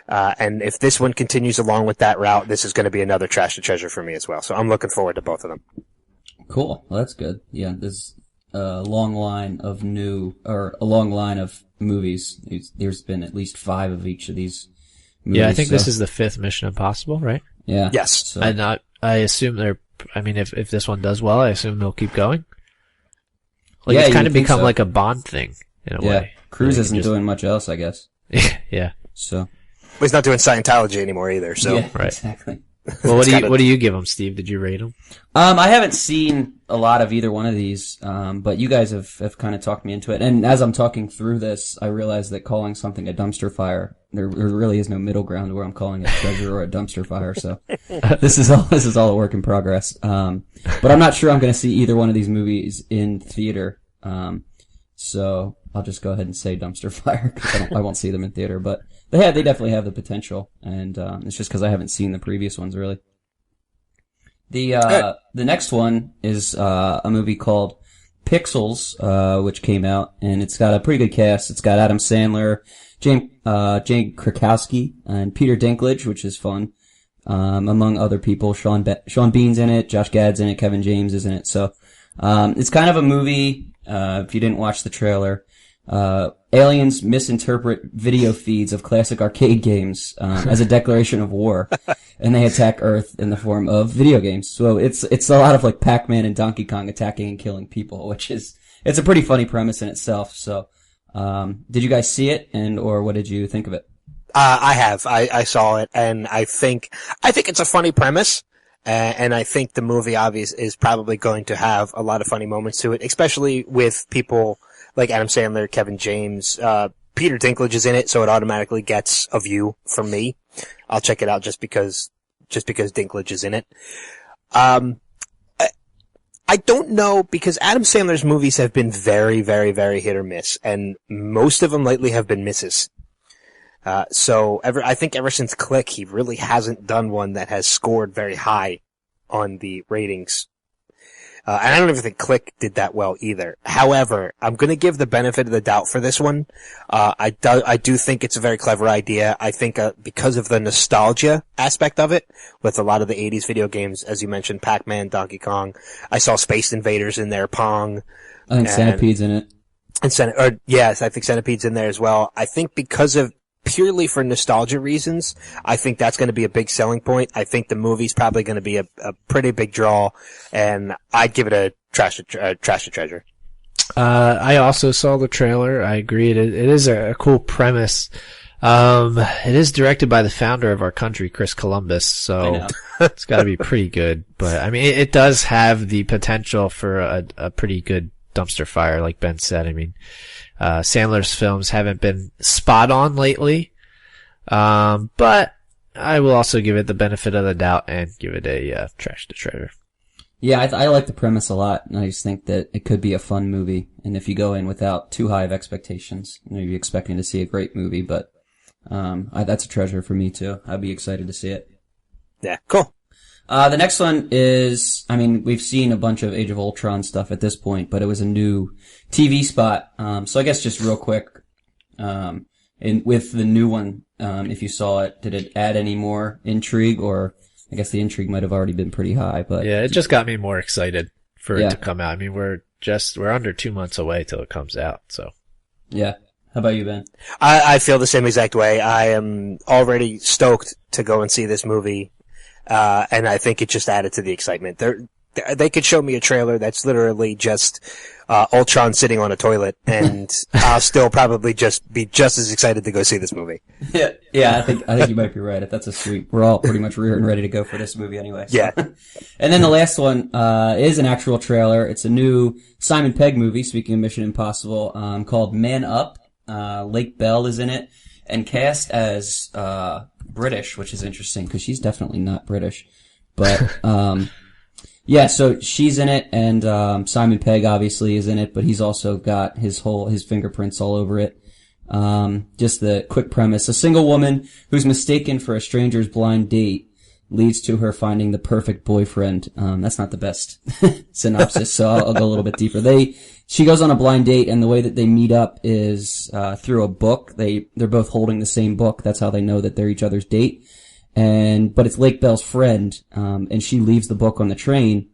And if this one continues along with that route, this is going to be another trash to treasure for me as well. So I'm looking forward to both of them. Cool. Well, that's good. Yeah, there's a long line of movies. There's been at least 5 of each of these movies. Yeah, I think this is the 5th Mission Impossible, right? Yeah. Yes. So. And I assume if this one does well, I assume they'll keep going. Like, yeah, it's kind of become so. like a Bond thing in a way. Cruise isn't doing much else, I guess. Yeah. So. Well, he's not doing Scientology anymore either, so. Yeah, right. Exactly. Well, what do you give them, Steve? Did you rate them? I haven't seen a lot of either one of these, but you guys have kind of talked me into it. And as I'm talking through this, I realize that calling something a dumpster fire, there really is no middle ground where I'm calling it a treasure or a dumpster fire. So this is all a work in progress. But I'm not sure I'm going to see either one of these movies in theater. So I'll just go ahead and say dumpster fire because I won't see them in theater, but they definitely have the potential. And, it's just because I haven't seen the previous ones really. The next one is, a movie called Pixels, which came out, and it's got a pretty good cast. It's got Adam Sandler, Jane Krakowski, and Peter Dinklage, which is fun. Among other people, Sean Bean's in it, Josh Gad's in it, Kevin James is in it. So, it's kind of a movie, if you didn't watch the trailer. Aliens misinterpret video feeds of classic arcade games, as a declaration of war, and they attack Earth in the form of video games. So it's a lot of like Pac-Man and Donkey Kong attacking and killing people, it's a pretty funny premise in itself. So, did you guys see it or what did you think of it? I have. I saw it, and I think it's a funny premise. And I think the movie is probably going to have a lot of funny moments to it, especially with people like Adam Sandler, Kevin James, Peter Dinklage is in it, so it automatically gets a view from me. I'll check it out just because Dinklage is in it. I don't know, because Adam Sandler's movies have been very, very, very hit or miss, and most of them lately have been misses. I think ever since Click, he really hasn't done one that has scored very high on the ratings. And I don't even think Click did that well either. However, I'm gonna give the benefit of the doubt for this one. I do think it's a very clever idea. I think, because of the nostalgia aspect of it, with a lot of the 80s video games, as you mentioned, Pac-Man, Donkey Kong. I saw Space Invaders in there, Pong. I think Centipede's in it. Yes, I think Centipede's in there as well. I think purely for nostalgia reasons, I think that's going to be a big selling point. I think the movie's probably going to be a pretty big draw, and I'd give it a trash to treasure. I also saw the trailer. I agree. It is a cool premise. It is directed by the founder of our country, Chris Columbus, so it's got to be pretty good. But I mean, it does have the potential for a pretty good dumpster fire, like Ben said. I mean, Sandler's films haven't been spot on lately. But I will also give it the benefit of the doubt and give it a trash to treasure. Yeah, I like the premise a lot, and I just think that it could be a fun movie. And if you go in without too high of expectations, you're expecting to see a great movie, but that's a treasure for me too. I'd be excited to see it. Yeah, cool. The next one is, we've seen a bunch of Age of Ultron stuff at this point, but it was a new TV spot. So I guess just real quick, And with the new one, if you saw it, did it add any more intrigue, or I guess the intrigue might have already been pretty high, but yeah, it just got me more excited for it to come out. I mean, we're under 2 months away till it comes out, so. Yeah. How about you, Ben? I feel the same exact way. I am already stoked to go and see this movie, and I think it just added to the excitement. They could show me a trailer that's literally just Ultron sitting on a toilet, and I'll still probably just be just as excited to go see this movie. Yeah, I think you might be right. If that's a sweep, we're all pretty much rearing ready to go for this movie anyway. So. Yeah. And then the last one is an actual trailer. It's a new Simon Pegg movie, speaking of Mission Impossible, called Man Up. Lake Bell is in it, and cast as British, which is interesting because she's definitely not British. But yeah, so she's in it, and Simon Pegg obviously is in it, but he's also got his fingerprints all over it. Just the quick premise: a single woman who's mistaken for a stranger's blind date leads to her finding the perfect boyfriend. That's not the best synopsis, so I'll go a little bit deeper. She goes on a blind date, and the way that they meet up is through a book. They're both holding the same book. That's how they know that they're each other's date. But it's Lake Bell's friend, and she leaves the book on the train.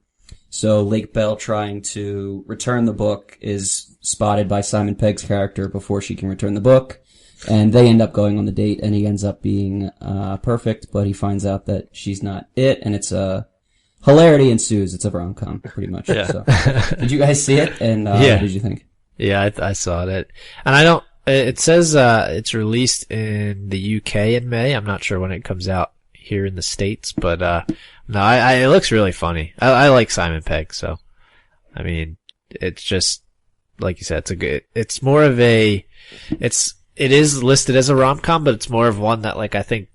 So Lake Bell, trying to return the book, is spotted by Simon Pegg's character before she can return the book. And they end up going on the date, and he ends up being perfect, but he finds out that she's not it, and it's hilarity ensues. It's a rom-com, pretty much. Yeah. So, did you guys see it? And what did you think? Yeah, I saw it. And it says it's released in the UK in May. I'm not sure when it comes out here in the States, but no, it looks really funny. I like Simon Pegg, so I mean, it's just like you said, it's more of it is listed as a rom-com, but it's more of one that like I think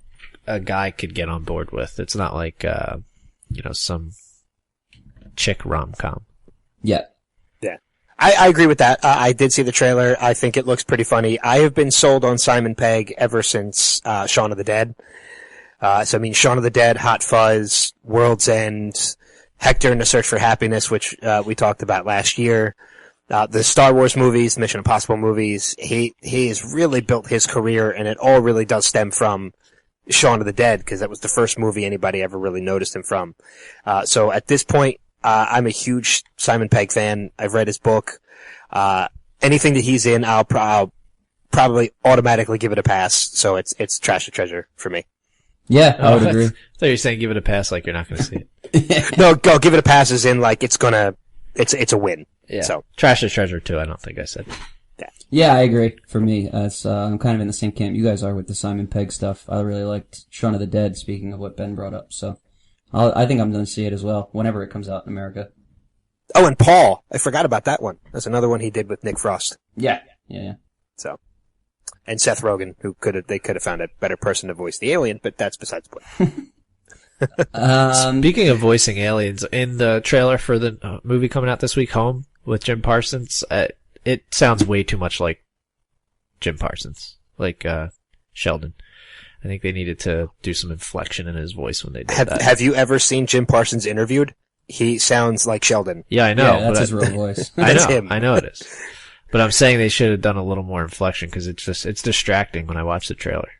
a guy could get on board with. It's not like some chick rom-com. Yeah. I agree with that. I did see the trailer. I think it looks pretty funny. I have been sold on Simon Pegg ever since Shaun of the Dead. So I mean, Shaun of the Dead, Hot Fuzz, World's End, Hector and the Search for Happiness, which we talked about last year. The Star Wars movies, Mission Impossible movies. He has really built his career, and it all really does stem from Shaun of the Dead, because that was the first movie anybody ever really noticed him from. So at this point, I'm a huge Simon Pegg fan. I've read his book. Anything that he's in, I'll probably automatically give it a pass. So it's trash or treasure for me. Yeah, I would agree. I thought you were saying give it a pass like you're not going to see it. No, go give it a pass as in like it's a win. Yeah. So trash or treasure too. I don't think I said. Yeah, I agree. For me, I'm kind of in the same camp you guys are with the Simon Pegg stuff. I really liked Shaun of the Dead, speaking of what Ben brought up. So I think I'm going to see it as well, whenever it comes out in America. Oh, and Paul. I forgot about that one. That's another one he did with Nick Frost. Yeah. So, and Seth Rogen, they could have found a better person to voice the alien, but that's besides the point. Speaking of voicing aliens, in the trailer for the movie coming out this week, Home, with Jim Parsons, it sounds way too much like Jim Parsons, like Sheldon. I think they needed to do some inflection in his voice when they did that. Have you ever seen Jim Parsons interviewed? He sounds like Sheldon. Yeah, I know. Yeah, that's his real voice. That's him. I know it is. But I'm saying they should have done a little more inflection, because it's distracting when I watch the trailer.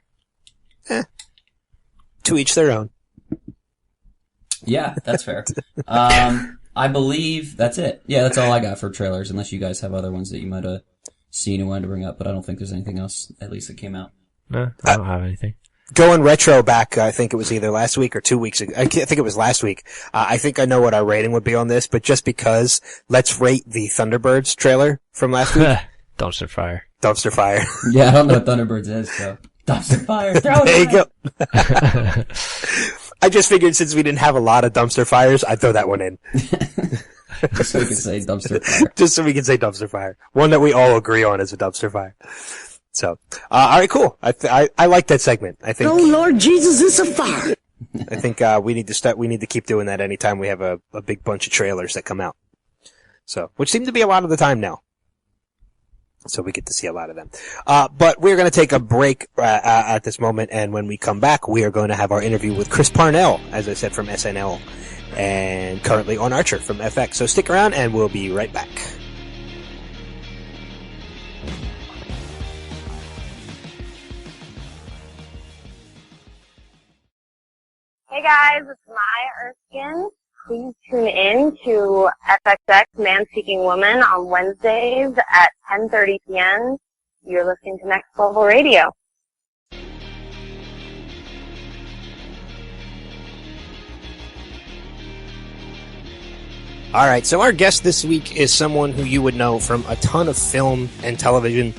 To each their own. Yeah, that's fair. I believe that's it. Yeah, that's all I got for trailers, unless you guys have other ones that you might have seen and wanted to bring up, but I don't think there's anything else, at least, that came out. No, I don't have anything. Going retro back, I think it was either last week or 2 weeks ago. I think it was last week. I think I know what our rating would be on this, but just because, let's rate the Thunderbirds trailer from last week. Dumpster fire. Dumpster fire. Yeah, I don't know what Thunderbirds is, so. Dumpster fire, throw it There you go. I just figured since we didn't have a lot of dumpster fires, I'd throw that one in. Just so we can say dumpster fire. Just so we can say dumpster fire. One that we all agree on is a dumpster fire. So, alright, cool. I like that segment. I think. Oh Lord Jesus, it's a fire! I think, we need to keep doing that anytime we have a big bunch of trailers that come out. So, which seem to be a lot of the time now. So we get to see a lot of them. But we're going to take a break at this moment, and when we come back, we are going to have our interview with Chris Parnell, as I said, from SNL, and currently on Archer from FX. So stick around, and we'll be right back. it's Maya Erskine. Please tune in to FXX Man Seeking Woman on Wednesdays at 10:30 p.m. You're listening to Next Level Radio. All right, so our guest this week is someone who you would know from a ton of film and television.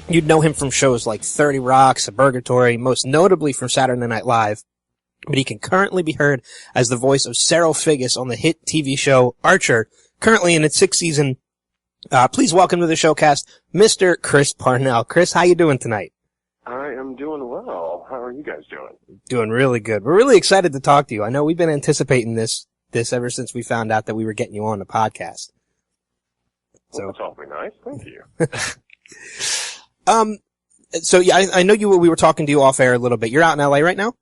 You'd know him from shows like 30 Rock, Suburgatory, most notably from Saturday Night Live. But he can currently be heard as the voice of Cyril Figgis on the hit TV show Archer, currently in its 6th season. Please welcome to the Showcast, Mr. Chris Parnell. Chris, how you doing tonight? I am doing well. How are you guys doing? Doing really good. We're really excited to talk to you. I know we've been anticipating this ever since we found out that we were getting you on the podcast. Well, that's awfully nice. Thank you. So yeah, I know we were talking to you off air a little bit. You're out in LA right now?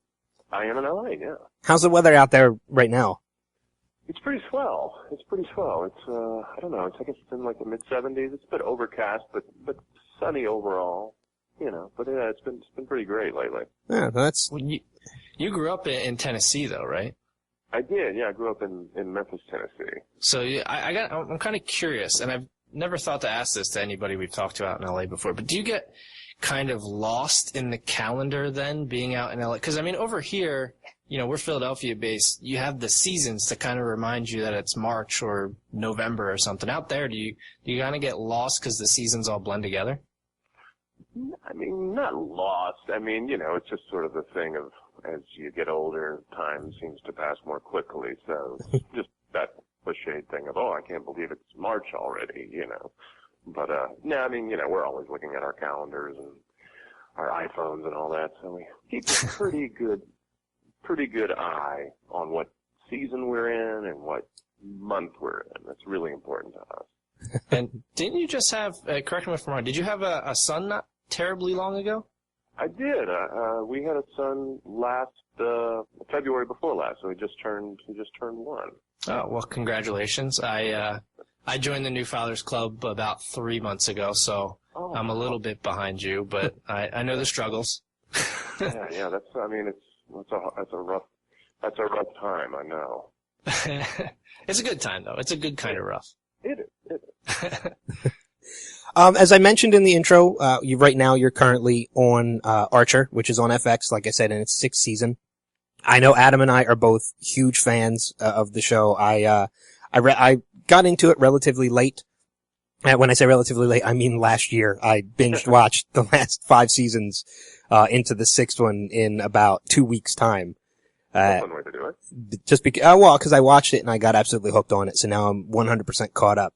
I am in LA, yeah. How's the weather out there right now? It's pretty swell. It's, I don't know, I guess it's in like the mid-70s. It's a bit overcast, but sunny overall, but yeah, it's been pretty great lately. Yeah, that's... Well, you grew up in Tennessee though, right? I did, yeah. I grew up in Memphis, Tennessee. So I'm kind of curious, and I've never thought to ask this to anybody we've talked to out in LA before, but do you get kind of lost in the calendar then, being out in LA? Because, I mean, over here, we're Philadelphia-based. You have the seasons to kind of remind you that it's March or November or something. Out there, do you kind of get lost because the seasons all blend together? I mean, not lost. I mean, it's just sort of the thing of, as you get older, time seems to pass more quickly. So just that cliche thing of, I can't believe it's March already, But, no, I mean, we're always looking at our calendars and our iPhones and all that. So we keep a pretty good eye on what season we're in and what month we're in. That's really important to us. And didn't you just have, correct me if I'm wrong, did you have a son not terribly long ago? I did. We had a son last February before last, so he just turned 1. Oh, well, congratulations. I joined the New Fathers Club about 3 months ago, so I'm a little bit behind you, but I know the struggles. yeah. That's a rough time. I know. It's a good time though. It's a good kind of rough. It is. As I mentioned in the intro, right now you're currently on Archer, which is on FX, like I said, in its 6th season. I know Adam and I are both huge fans of the show. I got into it relatively late. When I say relatively late, I mean last year. I binged watched the last 5 seasons into the 6th one in about 2 weeks' time. That's one way to do it. Just because I watched it and I got absolutely hooked on it, so now I'm 100% caught up.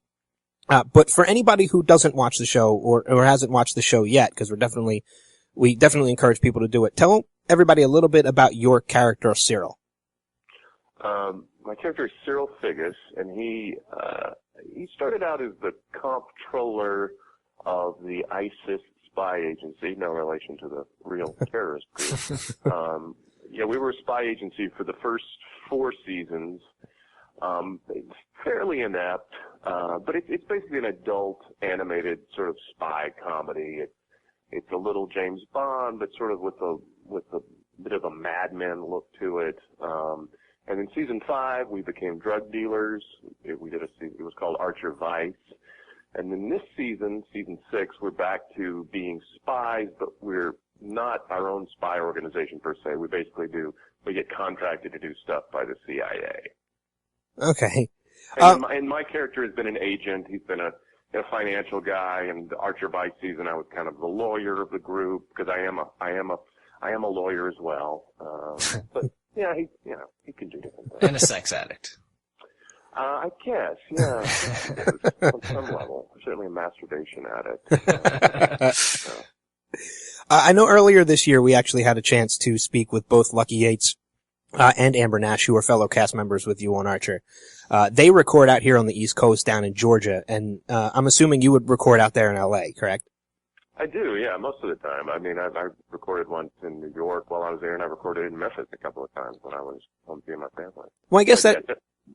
But for anybody who doesn't watch the show or hasn't watched the show yet, because we definitely encourage people to do it, tell everybody a little bit about your character, Cyril. My character is Cyril Figgis, and he started out as the comptroller of the ISIS spy agency, no relation to the real terrorist group. We were a spy agency for the first 4 seasons. It's fairly inept, but it's basically an adult animated sort of spy comedy. It's a little James Bond, but sort of with a bit of a Mad Men look to it. And in season 5, we became drug dealers. It was called Archer Vice. And in this season 6, we're back to being spies, but we're not our own spy organization per se. We get contracted to do stuff by the CIA. Okay. And my character has been an agent. He's been a financial guy. And the Archer Vice season, I was kind of the lawyer of the group because I am a lawyer as well. But yeah, he can do different things. And a sex addict. I guess, yeah. On some level, certainly a masturbation addict. I know earlier this year we actually had a chance to speak with both Lucky Yates and Amber Nash, who are fellow cast members with you on Archer. They record out here on the East Coast down in Georgia, and I'm assuming you would record out there in LA, correct? I do, yeah, most of the time. I mean, I recorded once in New York while I was there, and I recorded in Memphis a couple of times when I was home seeing my family. Well, I guess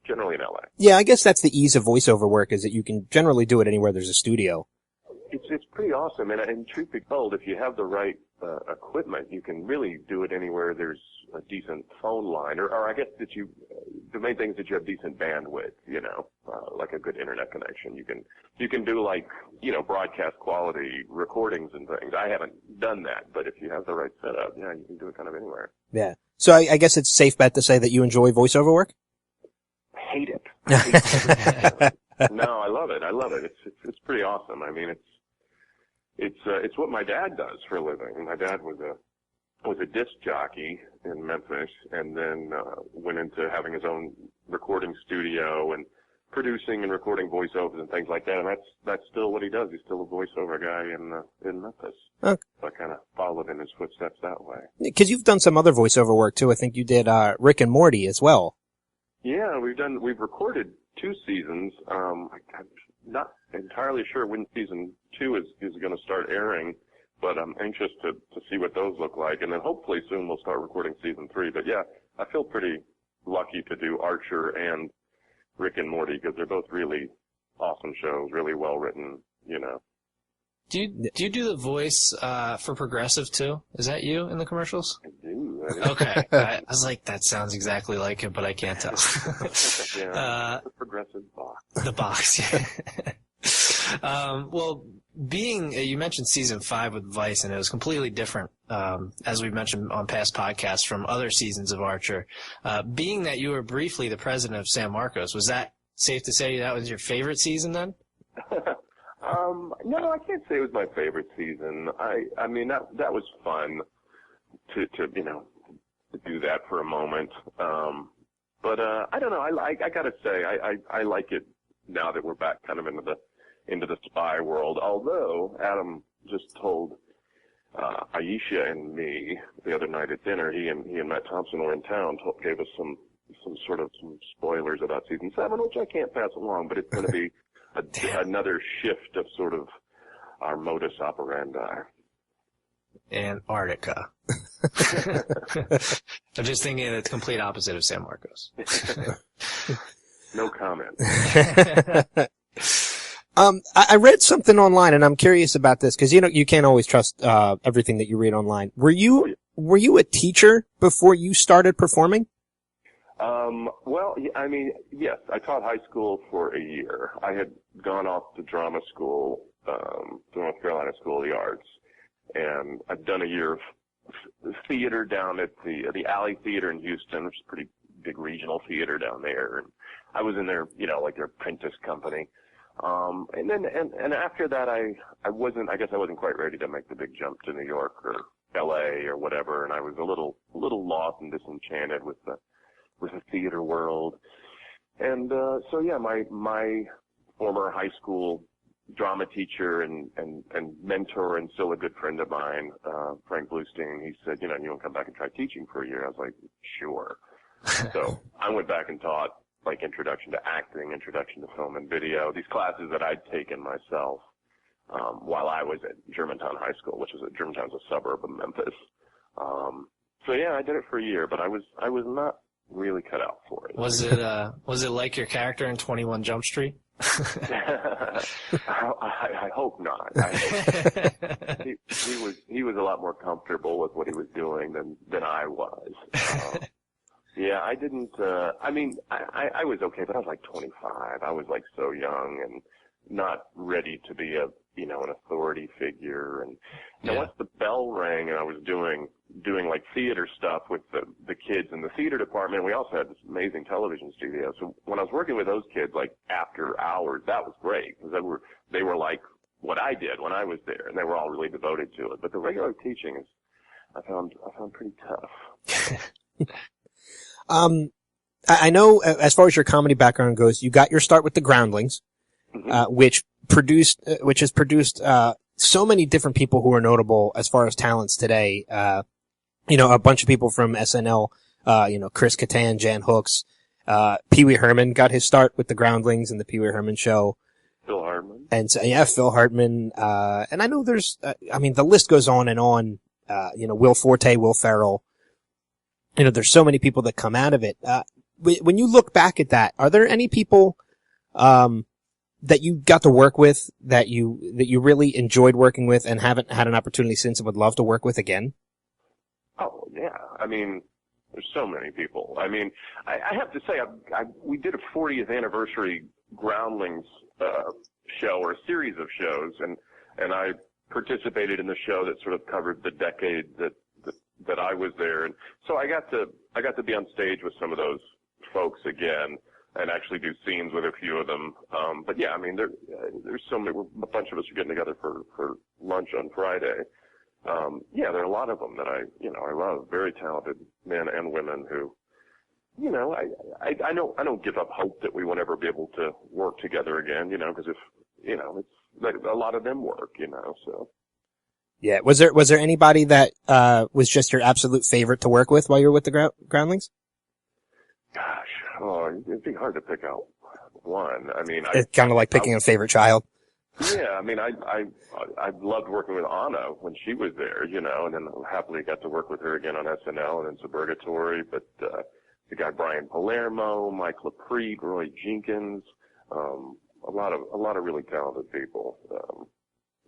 generally in LA. Yeah, I guess that's the ease of voiceover work, is that you can generally do it anywhere there's a studio. it's pretty awesome. And truth be told, if you have the right equipment, you can really do it anywhere there's a decent phone line, or I guess the main thing is that you have decent bandwidth, like a good internet connection. You can do like, broadcast quality recordings and things. I haven't done that, but if you have the right setup, yeah, you can do it kind of anywhere. Yeah. So I guess it's a safe bet to say that you enjoy voiceover work? Hate it. No, I love it. It's pretty awesome. I mean, it's what my dad does for a living. My dad was a disc jockey in Memphis, and then went into having his own recording studio and producing and recording voiceovers and things like that. And that's still what he does. He's still a voiceover guy in Memphis. Okay. So I kind of followed in his footsteps that way. Because you've done some other voiceover work too. I think you did Rick and Morty as well. Yeah, we've recorded 2 seasons. I'm not entirely sure when season 2 is going to start airing, but I'm anxious to see what those look like. And then hopefully soon we'll start recording season 3. But yeah, I feel pretty lucky to do Archer and Rick and Morty because they're both really awesome shows, really well written, Do you do the voice for Progressive too? Is that you in the commercials? I do. Okay. I was like, that sounds exactly like it, but I can't tell. Yeah, the Progressive box. The box, yeah. Well, you mentioned season 5 with Vice, and it was completely different, as we've mentioned on past podcasts from other seasons of Archer. Being that you were briefly the president of San Marcos, was that safe to say that was your favorite season then? No, I can't say it was my favorite season. I mean, that was fun to do that for a moment. But I don't know. I gotta say, I like it now that we're back kind of into the spy world. Although Adam just told Aisha and me the other night at dinner, he and Matt Thompson were in town, gave us some spoilers about season 7, which I can't pass along, but it's going to be another shift of sort of our modus operandi. Antarctica. I'm just thinking it's the complete opposite of San Marcos. No comment. I read something online, and I'm curious about this because you can't always trust everything that you read online. Were you a teacher before you started performing? Well, I mean, yes, I taught high school for a year. I had gone off to drama school, to North Carolina School of the Arts, and I'd done a year of theater down at the Alley Theater in Houston, which is a pretty big regional theater down there. And I was in their, like their apprentice company. And after that, I guess I wasn't quite ready to make the big jump to New York or LA or whatever. And I was a little lost and disenchanted with the theater world. And, so yeah, my former high school drama teacher and mentor and still a good friend of mine, Frank Bluestein, he said, you want to come back and try teaching for a year? I was like, sure. So I went back and taught like introduction to acting, introduction to film and video, these classes that I'd taken myself, while I was at Germantown High School, Germantown's a suburb of Memphis. So yeah, I did it for a year, but I was not really cut out for it. Was it like your character in 21 Jump Street? I hope not. He was a lot more comfortable with what he was doing than I was. Yeah, I didn't, I was okay, but I was like 25. I was like so young and not ready to be an authority figure. And once the bell rang and I was doing like theater stuff with the kids in the theater department, we also had this amazing television studio. So when I was working with those kids, like after hours, that was great because they were like what I did when I was there, and they were all really devoted to it. But the regular teaching I found pretty tough. I know as far as your comedy background goes, you got your start with the Groundlings, which has produced so many different people who are notable as far as talents today. A bunch of people from SNL, Chris Kattan, Jan Hooks, Pee Wee Herman got his start with the Groundlings and the Pee Wee Herman Show. Phil Hartman. And so, yeah, Phil Hartman. And I know there's, the list goes on and on. Will Forte, Will Ferrell. There's so many people that come out of it. When you look back at that, are there any people, that you got to work with that you really enjoyed working with and haven't had an opportunity since and would love to work with again? Oh, yeah. I mean, there's so many people. I mean, I have to say, we did a 40th anniversary Groundlings show, or a series of shows, and I participated in the show that sort of covered the decade that I was there, and so I got to be on stage with some of those folks again, and actually do scenes with a few of them. But yeah, I mean, there's so many. A bunch of us are getting together for lunch on Friday. Yeah, there are a lot of them that I love. Very talented men and women who, I don't give up hope that we won't ever be able to work together again. Because if it's like a lot of them work. So. Yeah. Was there anybody that was just your absolute favorite to work with while you were with the Groundlings? Gosh, it'd be hard to pick out one. I mean, it's kind of like picking a favorite child. Yeah, I mean, I loved working with Anna when she was there, and then happily got to work with her again on SNL and in Suburgatory. But the guy Brian Palermo, Mike LaPrete, Roy Jenkins, a lot of really talented people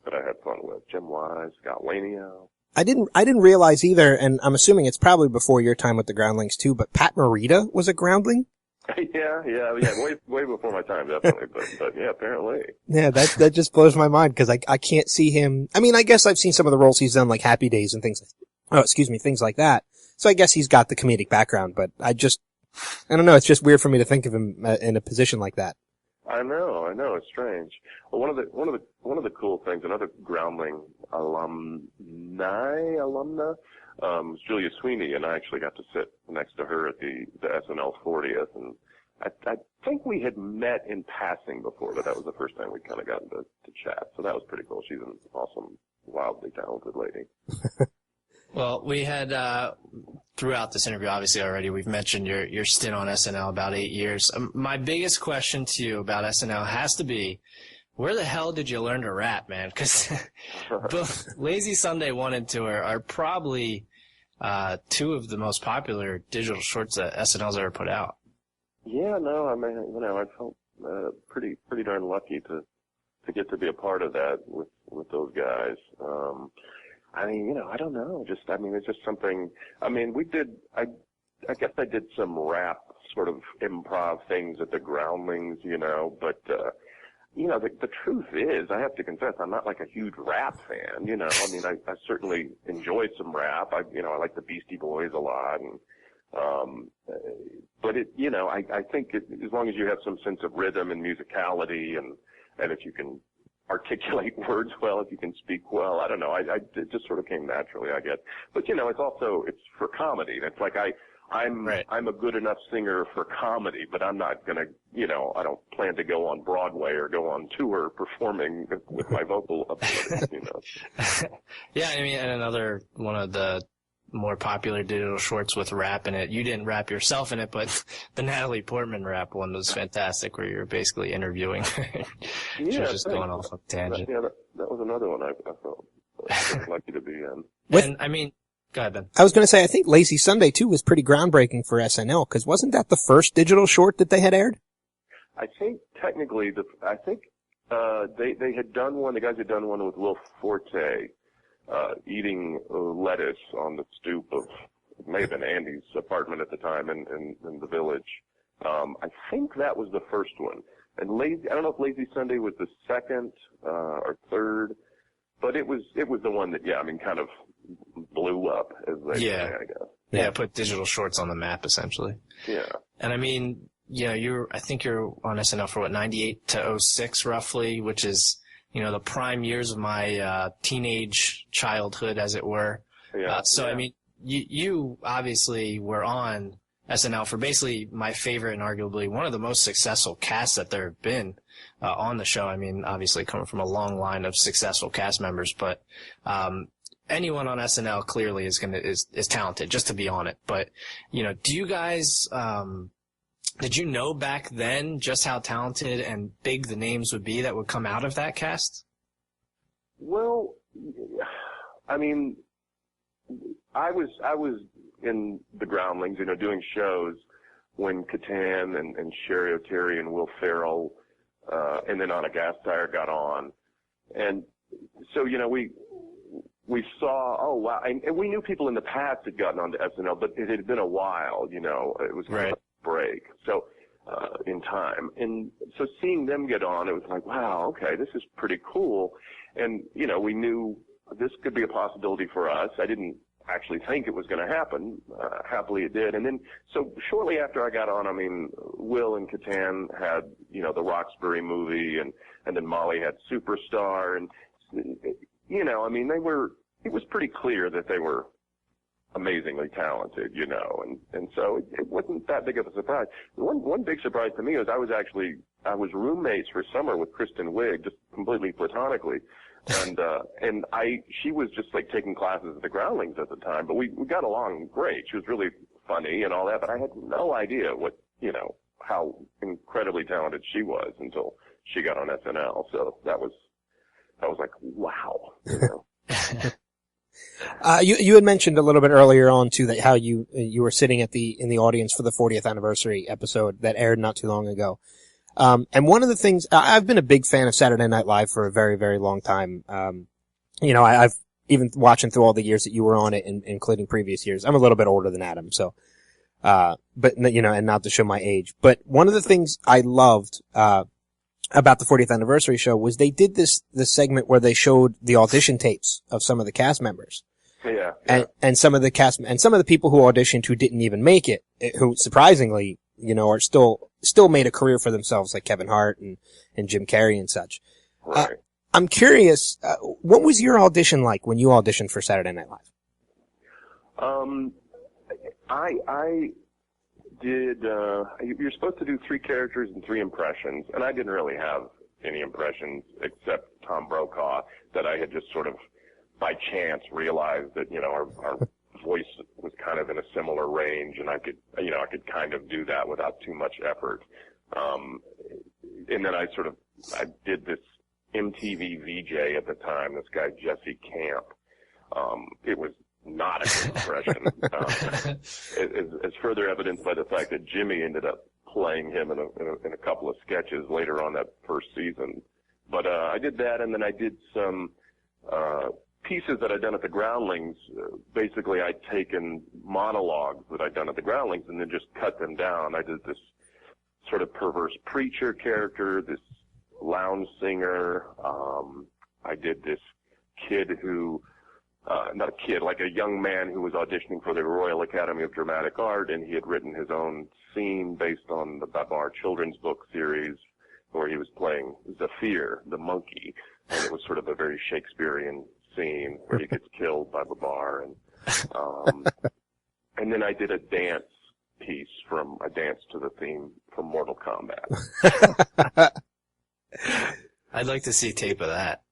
that I had fun with. Jim Wise, Scott Wainio. I didn't realize either, and I'm assuming it's probably before your time with the Groundlings too, but Pat Morita was a Groundling? Yeah, way before my time, definitely, but yeah, apparently. Yeah, that just blows my mind, because I can't see him. I mean, I guess I've seen some of the roles he's done, like Happy Days and things like that. So I guess he's got the comedic background, but I don't know, it's just weird for me to think of him in a position like that. I know, it's strange. Well, one of the cool things, another Groundling alumna, was Julia Sweeney, and I actually got to sit next to her at the SNL 40th, and I think we had met in passing before, but that was the first time we'd kind of gotten to chat, so that was pretty cool. She's an awesome, wildly talented lady. Well, we had, throughout this interview, obviously already, we've mentioned your stint on SNL, about 8 years. My biggest question to you about SNL has to be, where the hell did you learn to rap, man? Because both Lazy Sunday 1 and 2 are probably two of the most popular digital shorts that SNL's ever put out. Yeah, no, I mean, I felt pretty darn lucky to get to be a part of that with those guys. I mean, I don't know. It's just something. I mean, I guess I did some rap sort of improv things at the Groundlings, but, the truth is, I have to confess, I'm not like a huge rap fan, I mean, I certainly enjoy some rap. I like the Beastie Boys a lot, and, but I think as long as you have some sense of rhythm and musicality, and if you can articulate words well, if you can speak well, I don't know. It just sort of came naturally, I guess. But it's for comedy. It's like I'm a good enough singer for comedy, but I'm not gonna, I don't plan to go on Broadway or go on tour performing with my vocal abilities, Yeah, I mean, and another one of the more popular digital shorts with rap in it. You didn't rap yourself in it, but the Natalie Portman rap one was fantastic, where you're basically interviewing her. She was just going off a tangent. That was another one I felt lucky to be in. And I mean, go ahead, Ben. I was going to say, I think Lazy Sunday too was pretty groundbreaking for SNL, because wasn't that the first digital short that they had aired? I think technically, they had done one. The guys had done one with Will Forte. Eating lettuce on the stoop of, it may have been Andy's apartment at the time in the Village. I think that was the first one. And I don't know if Lazy Sunday was the second, or third, but it was the one that, kind of blew up, as they say, I guess. Yeah, put digital shorts on the map, essentially. Yeah. And I mean, I think you're on SNL for 98 to 06 roughly, which is, the prime years of my teenage childhood, as it were. Yeah. I mean, you obviously were on SNL for basically my favorite and arguably one of the most successful casts that there have been on the show. I mean, obviously coming from a long line of successful cast members, but anyone on SNL clearly is talented just to be on it. But do you guys? Did you know back then just how talented and big the names would be that would come out of that cast? Well, I mean, I was in the Groundlings, doing shows when Catan and Sherry O'Terry and Will Ferrell and then On a Gas Tire got on. And so, we saw, oh wow, and we knew people in the past had gotten onto SNL, but it had been a while, it was kind of a break. So, in time. And so seeing them get on, it was like, wow, okay, this is pretty cool. And, we knew this could be a possibility for us. I didn't actually think it was going to happen. Happily it did. And then, so shortly after I got on, Will and Catan had, the Roxbury movie, and then Molly had Superstar, and, it was pretty clear that they were amazingly talented, and so it wasn't that big of a surprise. One big surprise to me was I was roommates for summer with Kristen Wiig, just completely platonically, and she was just like taking classes at the Groundlings at the time, but we got along great. She was really funny and all that, but I had no idea how incredibly talented she was until she got on SNL. So that was like, wow. You had mentioned a little bit earlier on too that how you were sitting in the audience for the 40th anniversary episode that aired not too long ago. And one of the things, I've been a big fan of Saturday Night Live for a very, very long time. I've even watching through all the years that you were on it, including previous years. I'm a little bit older than Adam, so, but and not to show my age. But one of the things I loved, about the 40th anniversary show was they did this segment where they showed the audition tapes of some of the cast members. Yeah. And some of the cast, and some of the people who auditioned who didn't even make it, who surprisingly, are still made a career for themselves, like Kevin Hart and Jim Carrey and such. Right. I'm curious, what was your audition like when you auditioned for Saturday Night Live? I did, you're supposed to do 3 characters and 3 impressions, and I didn't really have any impressions except Tom Brokaw that I had just sort of by chance realized that, our voice was kind of in a similar range, and I could kind of do that without too much effort. And then I did this MTV VJ at the time, this guy Jesse Camp. It was not a good impression. As further evidenced by the fact that Jimmy ended up playing him in a couple of sketches later on that first season. But I did that, and then I did some pieces that I'd done at the Groundlings. Basically, I'd taken monologues that I'd done at the Groundlings and then just cut them down. I did this sort of perverse preacher character, this lounge singer. I did this kid who not a kid, like a young man who was auditioning for the Royal Academy of Dramatic Art, and he had written his own scene based on the Babar children's book series where he was playing Zafir, the monkey, and it was sort of a very Shakespearean scene where he gets killed by Babar. And then I did a dance piece a dance to the theme from Mortal Kombat. I'd like to see tape of that.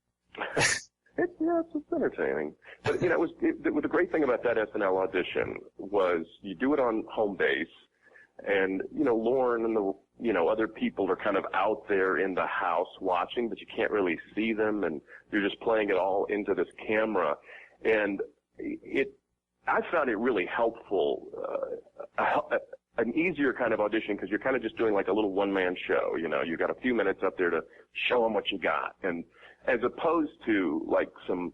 It's entertaining. But, the great thing about that SNL audition was you do it on home base, and, Lauren and the, other people are kind of out there in the house watching, but you can't really see them, and you're just playing it all into this camera. And I found it really helpful, an easier kind of audition, because you're kind of just doing like a little one-man show. You got a few minutes up there to show them what you got. And as opposed to like some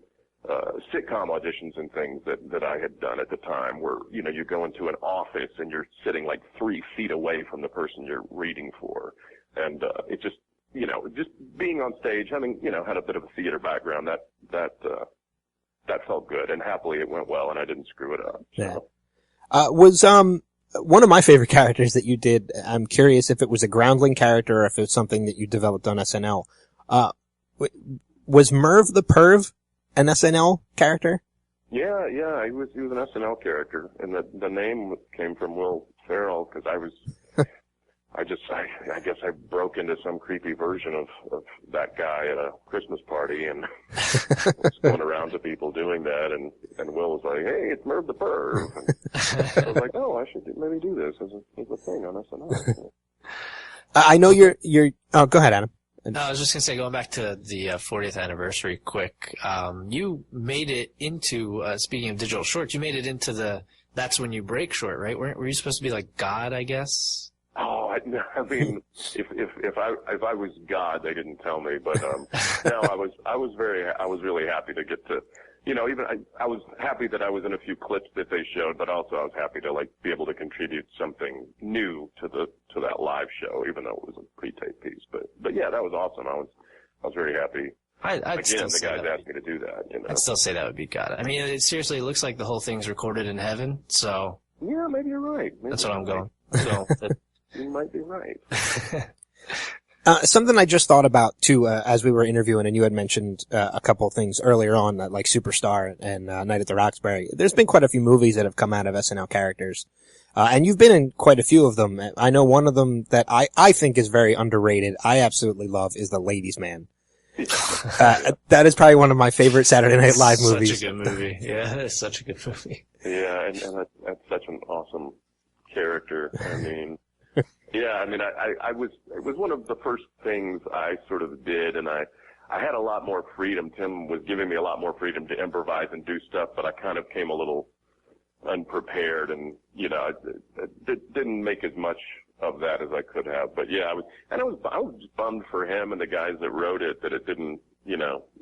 sitcom auditions and things that I had done at the time where, you go into an office and you're sitting like 3 feet away from the person you're reading for. And it just, just being on stage, having, had a bit of a theater background, that felt good. And happily it went well and I didn't screw it up. So. Yeah. Was one of my favorite characters that you did, I'm curious if it was a Groundling character or if it was something that you developed on SNL. Was Merv the Perv an SNL character? Yeah, he was an SNL character, and the name came from Will Ferrell because I guess I broke into some creepy version of that guy at a Christmas party and was going around to people doing that, and Will was like, "Hey, it's Merv the Perv." And I was like, "Oh, I should maybe do this as a thing on SNL." I know you're. Oh, go ahead, Adam. No, I was just going to say, going back to the 40th anniversary quick, you made it into, speaking of digital shorts, you made it into That's When You Break short, right? Were you supposed to be like God, I guess? Oh, I mean, if I was God, they didn't tell me, but no, I was really happy to get to, even I was happy that I was in a few clips that they showed, but also I was happy to be able to contribute something new to that live show, even though it was a pre-tape piece. But yeah, that was awesome. I was very happy. I'd Again, the guys asked me to do that. I'd still say that would be God. I mean, it seriously looks like the whole thing's recorded in heaven, so. Yeah, maybe you're right. That's what I'm going. So you might be right. Something I just thought about too, as we were interviewing, and you had mentioned a couple of things earlier on, like Superstar and Night at the Roxbury. There's been quite a few movies that have come out of SNL characters, and you've been in quite a few of them. I know one of them that I think is very underrated. I absolutely love is The Ladies' Man. That is probably one of my favorite Saturday Night Live movies. Such a good movie. Yeah, it's such a good movie. Yeah, and that's such an awesome character. I mean, yeah, I mean, it was one of the first things I sort of did, and I had a lot more freedom. Tim was giving me a lot more freedom to improvise and do stuff, but I kind of came a little unprepared, and it didn't make as much of that as I could have. But yeah, I was just bummed for him and the guys that wrote it that it didn't,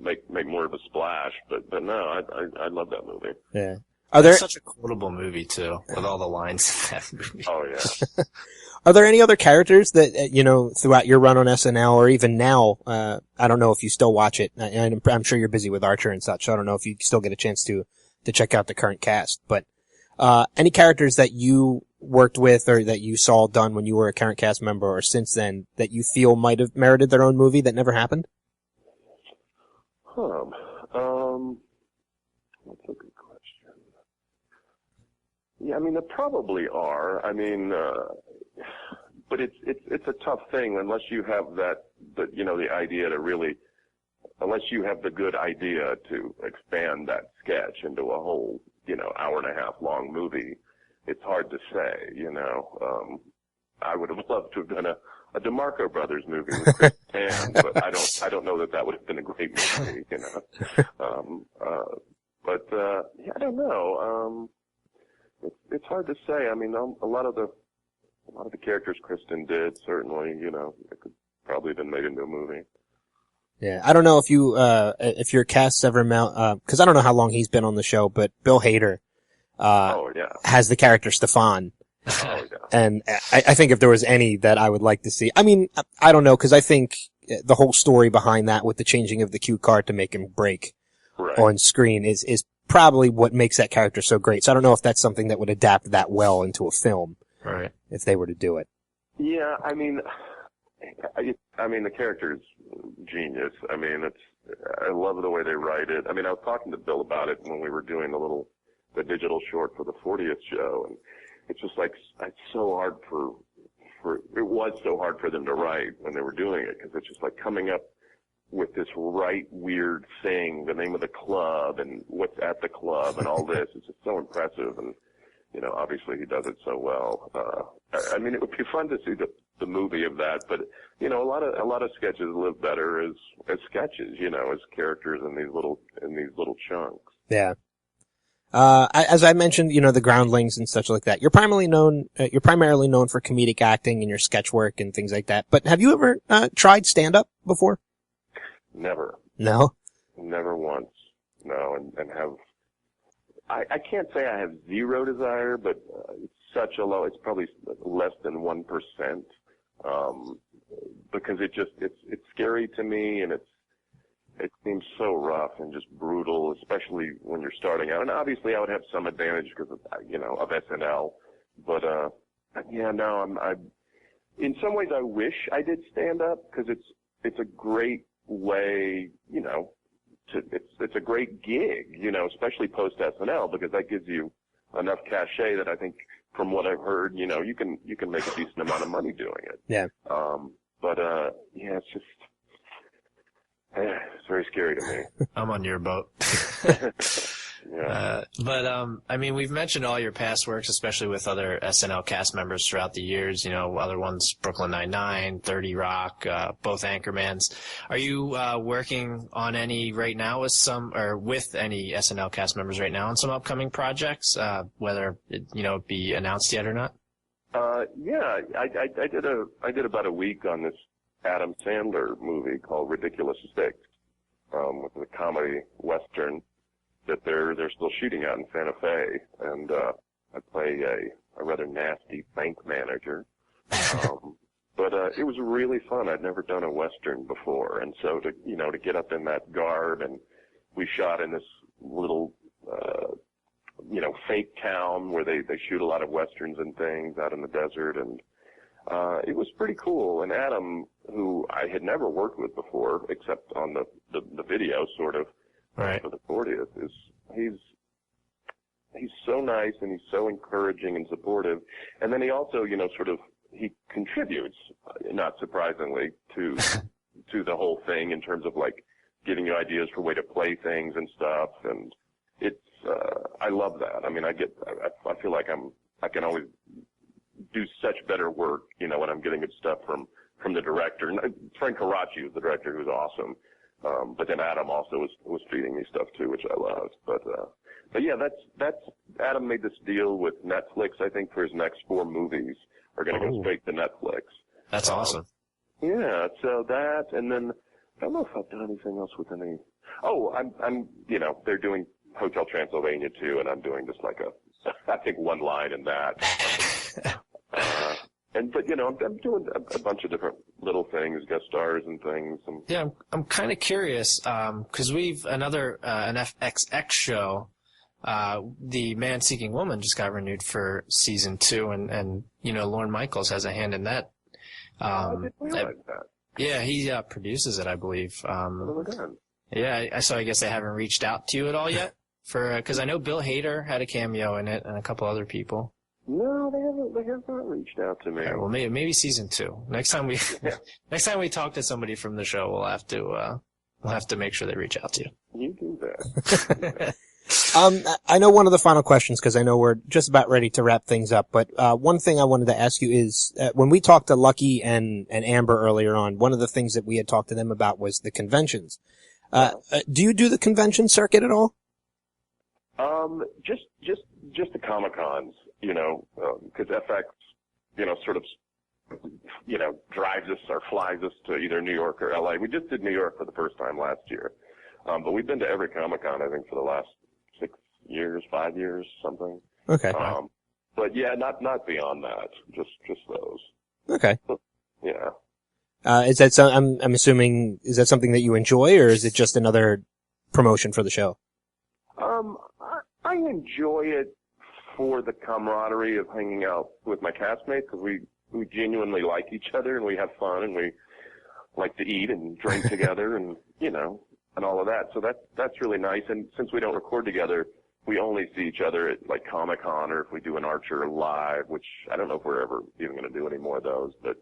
make more of a splash. But no, I love that movie. Yeah. It's such a quotable movie too, with all the lines in that movie. Oh yeah. Are there any other characters that, throughout your run on SNL or even now, I don't know if you still watch it. I'm sure you're busy with Archer and such, so I don't know if you still get a chance to check out the current cast, but, any characters that you worked with or that you saw done when you were a current cast member or since then that you feel might have merited their own movie that never happened? That's a good question. Yeah, I mean, there probably are. I mean, but it's a tough thing unless you have the idea to really, unless you have the good idea to expand that sketch into a whole, hour and a half long movie. It's hard to say, I would have loved to have done a DeMarco Brothers movie with Chris Parnell, but I don't know that would have been a great movie, But yeah, I don't know. It's hard to say. I mean, a lot of the characters Kristen did certainly, it could probably have been made into a movie. Yeah, I don't know if your cast's ever cause I don't know how long he's been on the show, but Bill Hader, has the character Stefan. Oh, yeah. And I think if there was any that I would like to see, I mean, I don't know, cause I think the whole story behind that with the changing of the cue card to make him break on screen is probably what makes that character so great. So I don't know if that's something that would adapt that well into a film. Right. If they were to do it. Yeah, I mean, the character's genius. I mean, I love the way they write it. I mean, I was talking to Bill about it when we were doing the digital short for the 40th show, and it's just like, it's so hard it was so hard for them to write when they were doing it, because it's just like coming up with this weird thing, the name of the club and what's at the club and all this. It's just so impressive, and obviously he does it so well. I mean, it would be fun to see the movie of that, but a lot of sketches live better as sketches, as characters in these little chunks. Yeah. As I mentioned, the Groundlings and such like that. You're primarily known for comedic acting and your sketch work and things like that. But have you ever tried stand-up before? Never. No? Never once. No, and have. I can't say I have zero desire, but it's such a low. It's probably less than 1%, because it's scary to me, and it seems so rough and just brutal, especially when you're starting out. And obviously, I would have some advantage because of SNL, but yeah, no, in some ways I wish I did stand up, because it's a great way, it's a great gig, especially post SNL, because that gives you enough cachet that I think, from what I've heard, you can make a decent amount of money doing it. Yeah. But yeah, it's just, it's very scary to me. I'm on your boat. Yeah. But I mean, we've mentioned all your past works, especially with other SNL cast members throughout the years. Other ones, Brooklyn Nine-Nine, 30 Rock, both Anchormans. Are you working on any right now with any SNL cast members right now on some upcoming projects, whether it be announced yet or not? Yeah, I did about a week on this Adam Sandler movie called Ridiculous Six, which is a comedy western that they're still shooting out in Santa Fe, and I play a rather nasty bank manager. But it was really fun. I'd never done a western before, and so to get up in that garb, and we shot in this little fake town where they shoot a lot of westerns and things out in the desert, and it was pretty cool. And Adam, who I had never worked with before, except on the video, sort of, right, for the 40th, he's so nice, and he's so encouraging and supportive. And then he also, he contributes, not surprisingly, to the whole thing in terms of like giving you ideas for way to play things and stuff. And it's I love that. I mean, I feel like I can always do such better work, when I'm getting good stuff from the director. And Frank Karachi was the director, who was awesome. But then Adam also was feeding me stuff too, which I loved. But yeah, that's Adam made this deal with Netflix, I think, for his next 4 movies are going to go straight to Netflix. That's awesome. Yeah, so that, and then I don't know if I've done anything else with any. Oh, I'm they're doing Hotel Transylvania too, and I'm doing just like I think one line in that. But I'm doing a bunch of different little things, guest stars and things. Yeah, I'm kind of curious because we've an FXX show. The Man Seeking Woman just got renewed for season 2, and Lorne Michaels has a hand in that. I didn't realize that. Yeah, he produces it, I believe. God. Yeah, so I guess they haven't reached out to you at all yet, because I know Bill Hader had a cameo in it and a couple other people. No, they haven't reached out to me. Right, well, maybe season 2. Next time we talk to somebody from the show, we'll have to make sure they reach out to you. You do that. I know one of the final questions, because I know we're just about ready to wrap things up, but one thing I wanted to ask you is, when we talked to Lucky and Amber earlier on, one of the things that we had talked to them about was the conventions. Do you do the convention circuit at all? Just the Comic-Cons, because FX, sort of, drives us or flies us to either New York or LA. We just did New York for the first time last year. But we've been to every Comic-Con, I think, for the last 6 years, 5 years, something. Okay. But yeah, not beyond that. Just those. Okay. Yeah. Is that I'm assuming, is that something that you enjoy, or is it just another promotion for the show? I enjoy it for the camaraderie of hanging out with my castmates, because we genuinely like each other, and we have fun, and we like to eat and drink together, and and all of that. So that's really nice. And since we don't record together, we only see each other at like Comic-Con, or if we do an Archer live, which I don't know if we're ever even going to do any more of those. But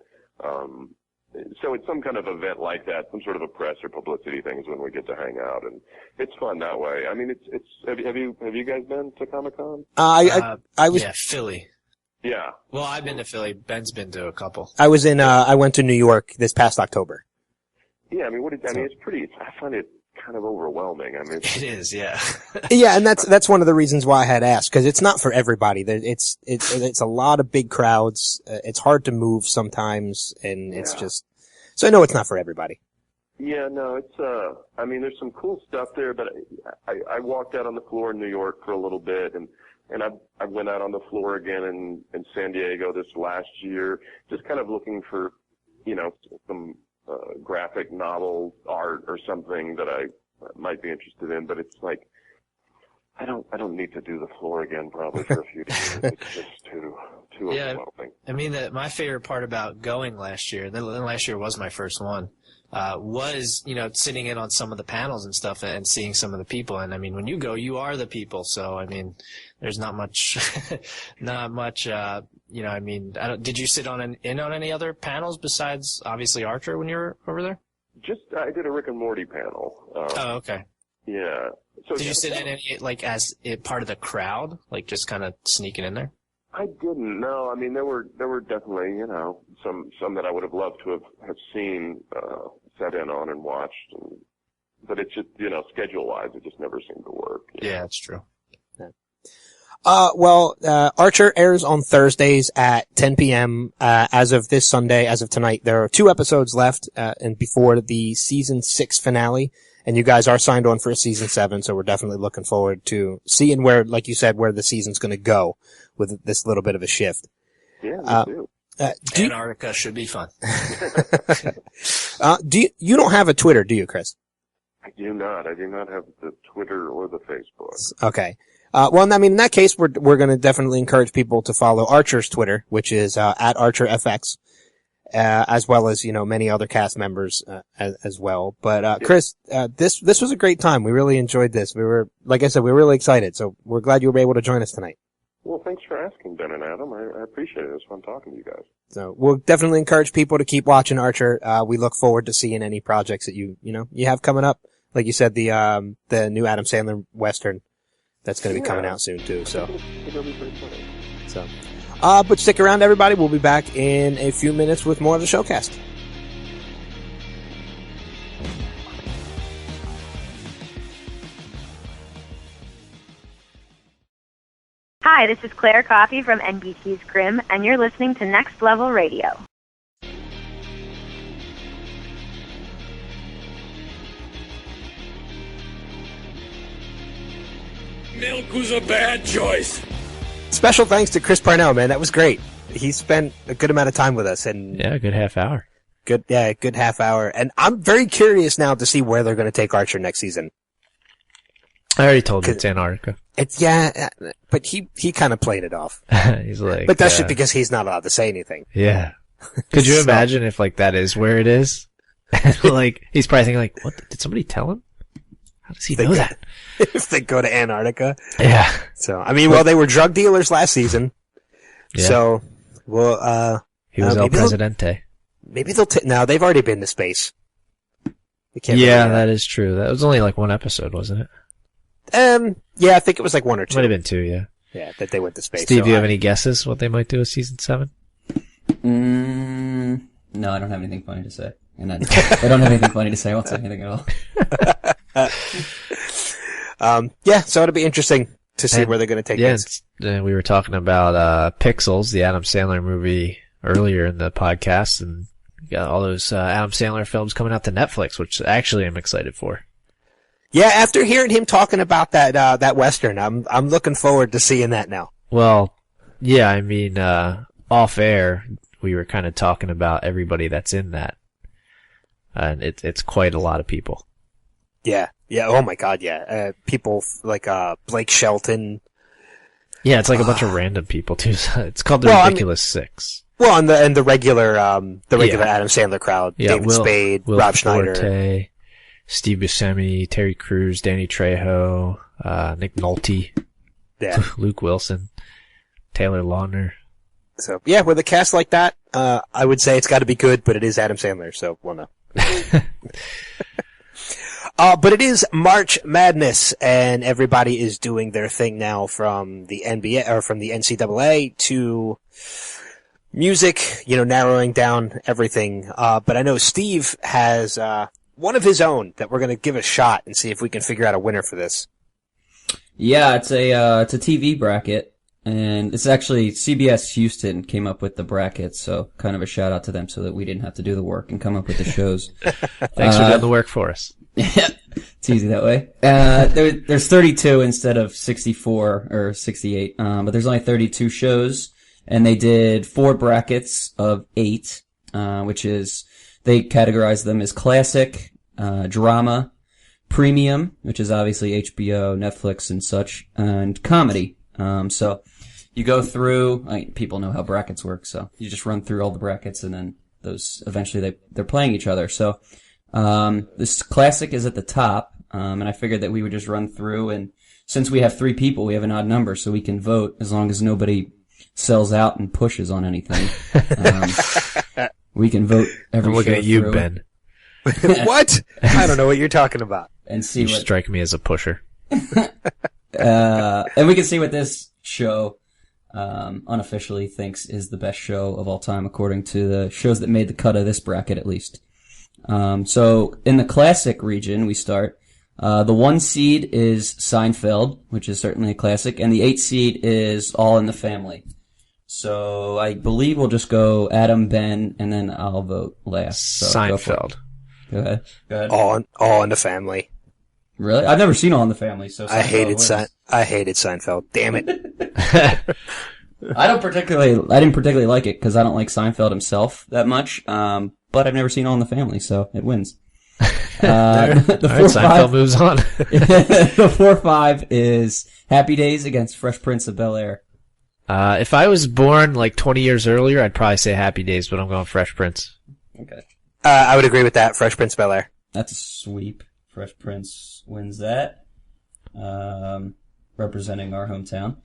so it's some kind of event like that, some sort of a press or publicity thing is when we get to hang out, and it's fun that way. I mean, it's have you guys been to Comic-Con? I was Philly. Yeah. Well, I've been to Philly. Ben's been to a couple. I went to New York this past October. Yeah, I mean, it's pretty. I find it kind of overwhelming. I mean, it is, yeah. Yeah, and that's one of the reasons why I had asked, because it's not for everybody. It's a lot of big crowds. It's hard to move sometimes, and it's just. So I know it's not for everybody. Yeah, no, it's. I mean, there's some cool stuff there, but I walked out on the floor in New York for a little bit, and I went out on the floor again in San Diego this last year, just kind of looking for, some graphic novel art or something that I might be interested in, but it's like I don't need to do the floor again probably for a few days. It's just too overwhelming. I mean, my favorite part about going last year, then last year was my first one, was, sitting in on some of the panels and stuff and seeing some of the people. And I mean, when you go, you are the people. So, I mean, there's not much, I mean, did you sit in on any other panels besides obviously Archer when you were over there? I did a Rick and Morty panel. Oh, okay. Yeah. So did you sit in any, like, as part of the crowd, like just kind of sneaking in there? I didn't. No, I mean there were definitely some that I would have loved to have seen, sat in on and watched, but it's just schedule wise it just never seemed to work. Yeah, that's true. Yeah. Archer airs on Thursdays at 10 p.m. As of this Sunday, as of tonight, there are 2 episodes left, and before the season 6 finale. And you guys are signed on for a season 7, so we're definitely looking forward to seeing where, like you said, where the season's going to go with this little bit of a shift. Yeah, me too. Antarctica should be fun. You don't have a Twitter, do you, Chris? I do not. I do not have the Twitter or the Facebook. Okay. Well, I mean, in that case, we're going to definitely encourage people to follow Archer's Twitter, which is at ArcherFX. As well as, many other cast members, as well. But, Chris, this was a great time. We really enjoyed this. Like I said, we were really excited. So we're glad you were able to join us tonight. Well, thanks for asking, Ben and Adam. I appreciate it. It was fun talking to you guys. So we'll definitely encourage people to keep watching Archer. We look forward to seeing any projects that you have coming up. Like you said, the new Adam Sandler Western that's going to be coming out soon too. So. But stick around, everybody. We'll be back in a few minutes with more of the Showcast. Hi, this is Claire Coffey from NBC's Grimm, and you're listening to Next Level Radio. Milk was a bad choice. Special thanks to Chris Parnell, man. That was great. He spent a good amount of time with us, and a good half hour. Good half hour. And I'm very curious now to see where they're going to take Archer next season. I already told you it's Antarctica. But he kind of played it off. He's like, but that's just because he's not allowed to say anything. Yeah. Could you imagine if that is where it is? He's probably thinking what? Did somebody tell him? How does he know that? If they go to Antarctica. Yeah. So, I mean, they were drug dealers last season. Yeah. So, he was El Presidente. Maybe they'll now they've already been to space. That is true. That was only one episode, wasn't it? Yeah, I think it was 1 or 2. Might have been 2, yeah. Yeah, that they went to space. Steve, do you have any guesses what they might do with season 7? No, I don't have anything funny to say. And I don't have anything funny to say. I won't say anything at all. So it'll be interesting to see where they're going to take this. We were talking about Pixels, the Adam Sandler movie, earlier in the podcast, and we got all those Adam Sandler films coming out to Netflix, which actually I'm excited for. Yeah, after hearing him talking about that Western, I'm looking forward to seeing that now. Well, yeah, I mean, off air, we were kind of talking about everybody that's in that. And it's quite a lot of people. Yeah. Yeah. Oh my God. Yeah. People like, Blake Shelton. Yeah. It's a bunch of random people too. It's called the Ridiculous Six. Well, and the regular Adam Sandler crowd. Yeah. David Spade, Will Rob Forte, Schneider. Steve Buscemi, Terry Crews, Danny Trejo, Nick Nolte. Yeah. Luke Wilson, Taylor Lautner. So yeah, with a cast like that, I would say it's got to be good, but it is Adam Sandler, so we'll know. But it is March Madness, and everybody is doing their thing now, from the NBA or from the NCAA to music, narrowing down everything. But I know Steve has one of his own that we're going to give a shot and see if we can figure out a winner for this. Yeah, it's a TV bracket. And it's actually CBS Houston came up with the brackets, so kind of a shout out to them so that we didn't have to do the work and come up with the shows. Thanks for doing the work for us. Yeah, it's easy that way. There's 32 instead of 64 or 68, but there's only 32 shows, and they did 4 brackets of 8, which is, they categorize them as classic, drama, premium, which is obviously HBO, Netflix, and such, and comedy. So you go through, people know how brackets work, so you just run through all the brackets, and then those, eventually they're playing each other. So, this classic is at the top, and I figured that we would just run through, and since we have 3 people, we have an odd number, so we can vote as long as nobody sells out and pushes on anything. We can vote every I'm looking show at you, through. Ben. What? I don't know what you're talking about. And see you strike me as a pusher. And we can see what this show, unofficially thinks is the best show of all time, according to the shows that made the cut of this bracket, at least. So in the classic region, we start, The 1 seed is Seinfeld, which is certainly a classic, and the 8 seed is All in the Family. So I believe we'll just go Adam, Ben, and then I'll vote last. So Seinfeld. Go ahead. All in the Family. Really? I've never seen All in the Family, so I hated Seinfeld. Damn it. I didn't particularly like it because I don't like Seinfeld himself that much. But I've never seen All in the Family, so it wins. Seinfeld moves on. The 4-5 is Happy Days against Fresh Prince of Bel-Air. If I was born like 20 years earlier, I'd probably say Happy Days, but I'm going Fresh Prince. Okay. I would agree with that. Fresh Prince of Bel-Air. That's a sweep. Fresh Prince wins that. Representing our hometown.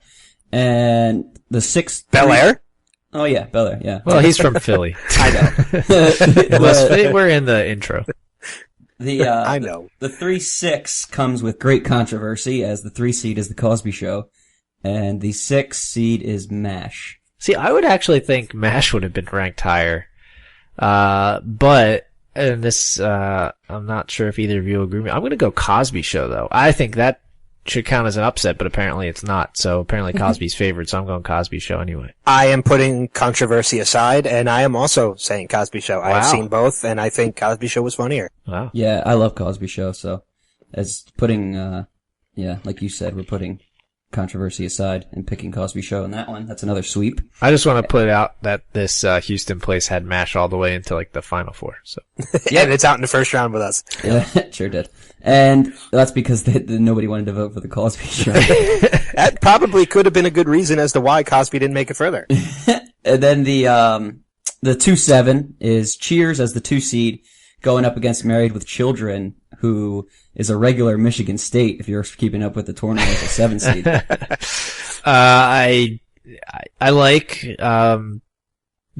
And the 6th... Bel-Air? Oh yeah, Bel-Air, yeah. Well, he's from Philly. I know. We're in the intro. I know. The 3-6 comes with great controversy, as the 3 seed is The Cosby Show, and the 6 seed is MASH. See, I would actually think MASH would have been ranked higher. But, and this, I'm not sure if either of you agree with me. I'm going to go Cosby Show, though. I think that should count as an upset, but apparently it's not. So apparently Cosby's favored, so I'm going Cosby Show anyway. I am putting controversy aside, and I am also saying Cosby Show. Wow. I have seen both, and I think Cosby Show was funnier. Wow. Yeah, I love Cosby Show, so as putting, like you said, we're putting controversy aside and picking Cosby Show in that one. That's another sweep. I just want to put out that this Houston place had MASH all the way into like the Final Four. So yeah, and it's out in the first round with us. Yeah, sure did. And that's because nobody wanted to vote for the Cosby Show. That probably could have been a good reason as to why Cosby didn't make it further. And then the 2-7 is Cheers as the 2 seed going up against Married with Children, who is a regular Michigan State, if you're keeping up with the tournament as a 7 seed. I like,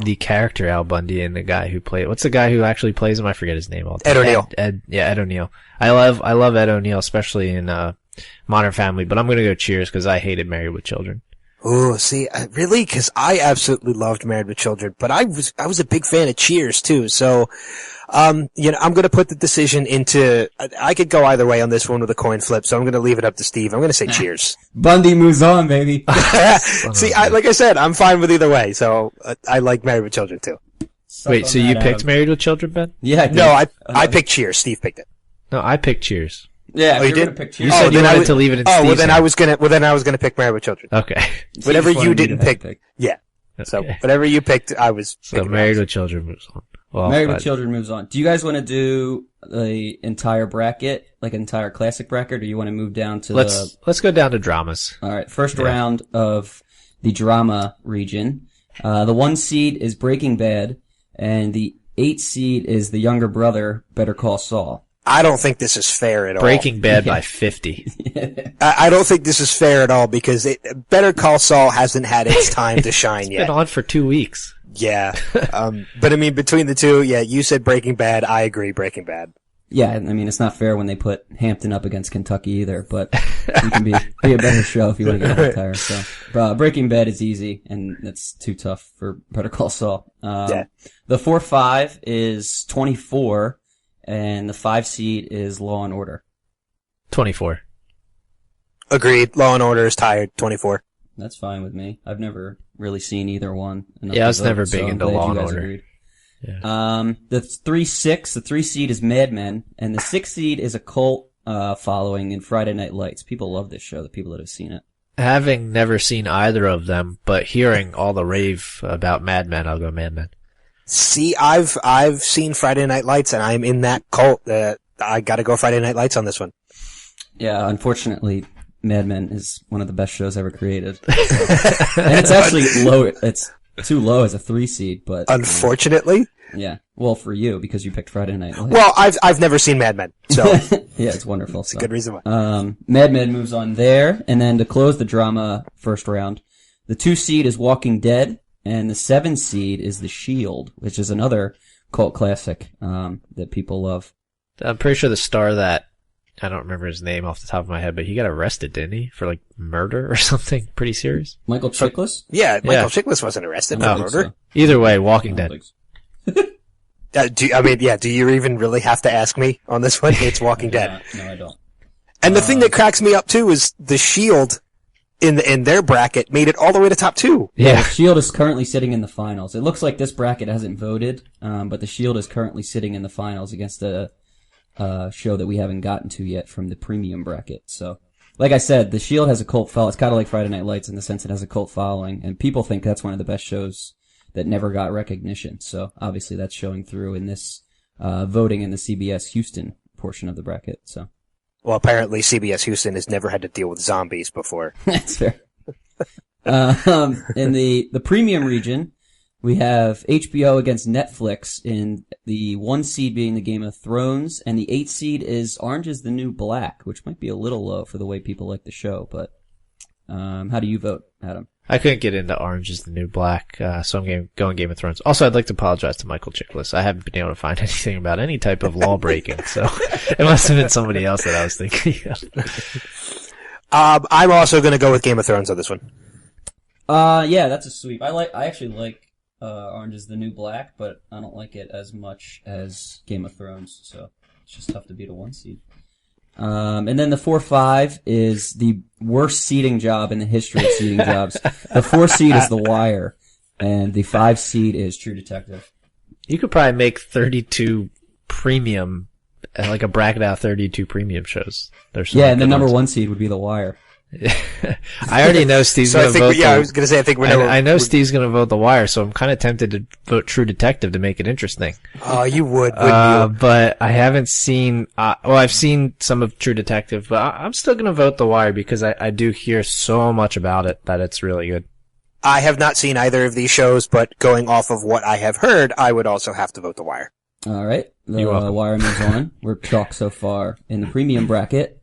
the character Al Bundy and the guy who played, what's the guy who actually plays him? I forget his name all the time. Ed O'Neill. Ed O'Neill. I love Ed O'Neill, especially in, Modern Family, but I'm gonna go Cheers because I hated Married with Children. Oh, see, really? Because I absolutely loved Married with Children, but I was a big fan of Cheers too. So, I'm going to put the decision into. I could go either way on this one with a coin flip, so I'm going to leave it up to Steve. I'm going to say Cheers. Bundy moves on, baby. See, like I said, I'm fine with either way. So I like Married with Children too. Wait, so you picked Married with Children, Ben? Yeah. No, I picked Cheers. Steve picked it. No, I picked Cheers. Yeah, you did. Pick Cheers. You said you wanted to leave it in Steve's well then hand. I was gonna pick Married with Children. Okay. Whatever you didn't pick. Yeah. Okay. So whatever you picked, I was. So Married with Children moves on. Well, Married with Children moves on. Do you guys want to do the entire bracket, like an entire classic bracket, or do you want to move down to Let's go down to dramas. All right, first round of the drama region. The 1 seed is Breaking Bad, and the 8 seed is the younger brother, Better Call Saul. I don't think this is fair at all. Breaking Bad by 50. I don't think this is fair at all because Better Call Saul hasn't had its time to shine yet. It's been on for 2 weeks. Yeah. But I mean, between the two, yeah, you said Breaking Bad. I agree, Breaking Bad. Yeah, I mean, it's not fair when they put Hampton up against Kentucky either, but it can be a better show if you want to get entire. So, Breaking Bad is easy, and it's too tough for Better Call Saul. Yeah. The 4-5 is 24. And the 5 seed is Law and Order. 24. Agreed. Law and Order is tied. 24. That's fine with me. I've never really seen either one. Yeah, I was never big into Law and Order. Yeah. The 3-6, the 3 seed is Mad Men, and the 6 seed is a cult following in Friday Night Lights. People love this show, the people that have seen it. Having never seen either of them, but hearing all the rave about Mad Men, I'll go Mad Men. See, I've seen Friday Night Lights, and I'm in that cult. I gotta go Friday Night Lights on this one. Yeah, unfortunately, Mad Men is one of the best shows ever created. And it's actually low. It's too low as a 3 seed, but unfortunately, yeah. Well, for you because you picked Friday Night Lights. Well, I've never seen Mad Men, so yeah, it's wonderful. It's a good reason why. Mad Men moves on there, and then to close the drama first round, the 2 seed is Walking Dead. And the 7 seed is The Shield, which is another cult classic that people love. I'm pretty sure the star that, I don't remember his name off the top of my head, but he got arrested, didn't he? For like murder or something pretty serious? Michael Chiklis? Yeah, Michael Chiklis wasn't arrested for murder. So. Either way, Walking Dead. Do you even really have to ask me on this one? It's Walking Dead. No, I don't. And the thing that cracks me up too is the Shield in their bracket made it all the way to top 2. Yeah, the Shield is currently sitting in the finals. It looks like this bracket hasn't voted, but the Shield is currently sitting in the finals against a show that we haven't gotten to yet from the premium bracket. So, like I said, the Shield has a cult following. It's kind of like Friday Night Lights in the sense it has a cult following, and people think that's one of the best shows that never got recognition. So, obviously, that's showing through in this voting in the CBS Houston portion of the bracket. So. Well, apparently CBS Houston has never had to deal with zombies before. That's fair. In the premium region, we have HBO against Netflix in the 1 seed being the Game of Thrones, and the 8 seed is Orange is the New Black, which might be a little low for the way people like the show, but how do you vote, Adam? I couldn't get into Orange is the New Black, so I'm going Game of Thrones. Also, I'd like to apologize to Michael Chiklis. I haven't been able to find anything about any type of law breaking, so it must have been somebody else that I was thinking of. I'm also going to go with Game of Thrones on this one. Yeah, that's a sweep. I actually like Orange is the New Black, but I don't like it as much as Game of Thrones, so it's just tough to beat a 1 seed. And then the 4-5 is the worst seeding job in the history of seeding jobs. The 4 seed is The Wire, and the 5 seed is True Detective. You could probably make 32 premium, like a bracket out of 32 premium shows. And the number 1 seed would be The Wire. I already know Steve's going to vote. I was going to say, I think I know Steve's going to vote The Wire, so I'm kind of tempted to vote True Detective to make it interesting. Oh, you would, wouldn't you? But I haven't seen, I've seen some of True Detective, but I'm still going to vote The Wire because I do hear so much about it that it's really good. I have not seen either of these shows, but going off of what I have heard, I would also have to vote The Wire. All right. The Wire moves on. We're chalk so far in the premium bracket.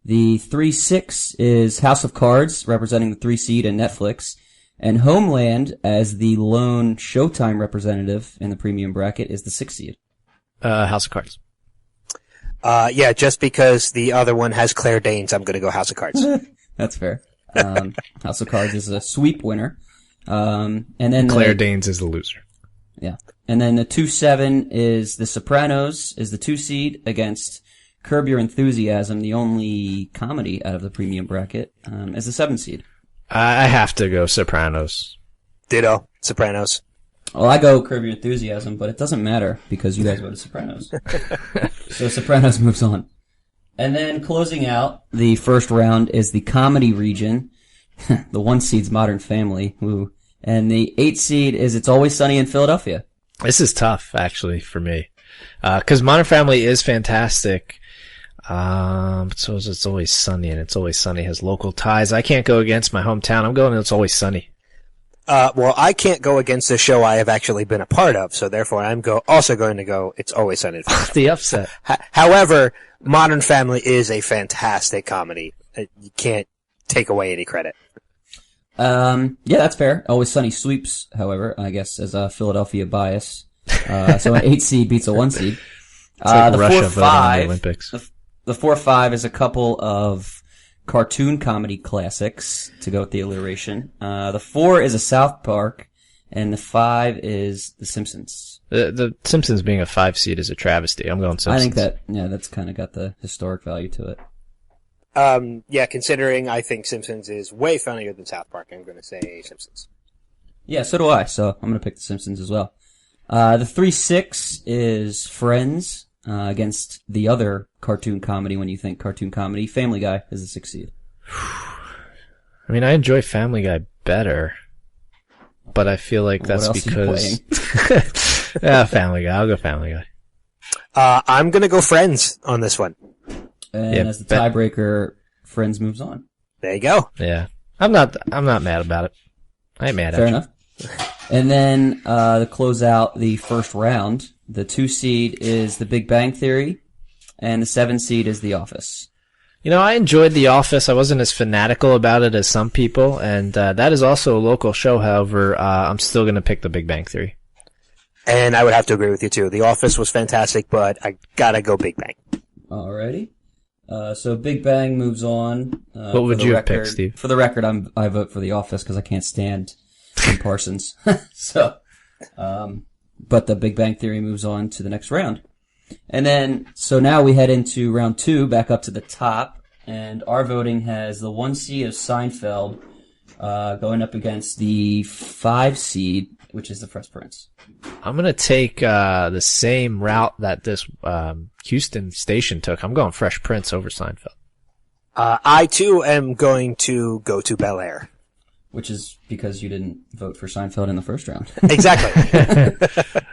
The 3-6 is House of Cards, representing the 3 seed and Netflix, and Homeland, as the lone Showtime representative in the premium bracket, is the 6 seed. House of Cards. Yeah, just because the other one has Claire Danes, I'm going to go House of Cards. That's fair. House of Cards is a sweep winner. And then Claire Danes is the loser. Yeah. And then the 2-7 is The Sopranos, is the 2 seed against Curb Your Enthusiasm, the only comedy out of the premium bracket, as the 7 seed. I have to go Sopranos. Ditto. Sopranos. Well, I go Curb Your Enthusiasm, but it doesn't matter because you guys voted Sopranos. So Sopranos moves on. And then closing out the first round is the comedy region. The 1 seed's Modern Family. Woo. And the 8 seed is It's Always Sunny in Philadelphia. This is tough, actually, for me. 'Cause Modern Family is fantastic. So is It's Always Sunny, and It's Always Sunny has local ties. I can't go against my hometown. I'm going It's Always Sunny. Well, I can't go against a show I have actually been a part of, so therefore I'm also going to go It's Always Sunny. The upset. However, Modern Family is a fantastic comedy. You can't take away any credit. Yeah, that's fair. Always Sunny sweeps, however, I guess, as a Philadelphia bias. So an 8 seed beats a 1 seed. Like the Russia 4-5, in the Olympics. The 4-5 is a couple of cartoon comedy classics to go with the alliteration. The 4 is a South Park, and the 5 is The Simpsons. The Simpsons being a 5 seed is a travesty. I'm going Simpsons. I think that's kind of got the historic value to it. Yeah, considering I think Simpsons is way funnier than South Park, I'm going to say Simpsons. Yeah, so do I, so I'm going to pick The Simpsons as well. The 3-6 is Friends, against the other cartoon comedy when you think cartoon comedy. Family Guy is the 6 seed. I mean, I enjoy Family Guy better, but I feel like that's because... Yeah, Family Guy. I'll go Family Guy. I'm going to go Friends on this one. And as the tiebreaker, Friends moves on. There you go. Yeah. I'm not mad about it. I ain't mad at you. Fair enough. And then, to close out the first round, the 2 seed is The Big Bang Theory, and the 7 seed is The Office. You know, I enjoyed The Office. I wasn't as fanatical about it as some people, and that is also a local show. However, I'm still going to pick The Big Bang Theory. And I would have to agree with you, too. The Office was fantastic, but I gotta go Big Bang. Alrighty. So Big Bang moves on. What would you pick, Steve? For the record, I vote for The Office because I can't stand Jim Parsons. So, but the Big Bang Theory moves on to the next round. And then, so now we head into round 2, back up to the top, and our voting has the 1 seed of Seinfeld going up against the 5 seed, which is the Fresh Prince. I'm going to take the same route that this Houston station took. I'm going Fresh Prince over Seinfeld. I, too, am going to go to Bel Air. Which is because you didn't vote for Seinfeld in the first round. Exactly.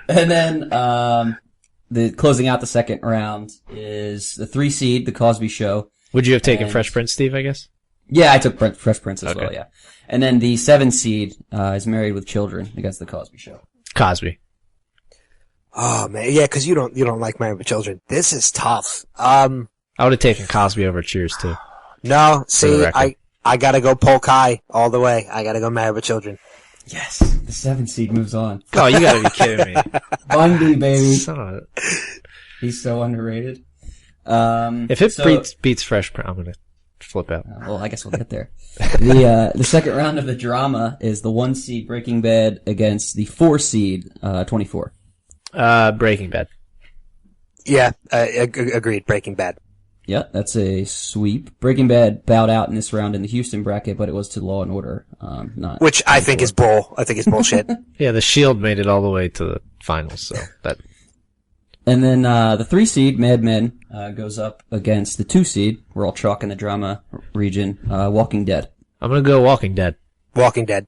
And then the closing out the second round is the 3 seed, The Cosby Show. Would you have taken Fresh Prince, Steve, I guess? Yeah, I took Fresh Prince as well, yeah. And then the 7 seed is Married with Children against The Cosby Show. Cosby. Oh, man. Yeah, because you don't like Married with Children. This is tough. I would have taken Cosby over Cheers, too. No, see, I gotta go Polk High all the way. I gotta go Married with Children. Yes, the 7 seed moves on. Oh, you gotta be kidding me. Bundy, baby. Son of a... He's so underrated. If it beats Fresh Prince, I'm gonna flip out. Well, I guess we'll get there. The second round of the drama is the 1 seed Breaking Bad against the 4 seed 24. Breaking Bad. Yeah, agreed. Breaking Bad. Yeah, that's a sweep. Breaking Bad bowed out in this round in the Houston bracket, but it was to Law and Order, not. Which I think is bullshit. Yeah, the Shield made it all the way to the finals, so that. And then the 3 seed Mad Men goes up against the 2 seed. We're all chalk in the drama region. Walking Dead. I'm gonna go Walking Dead. Walking Dead.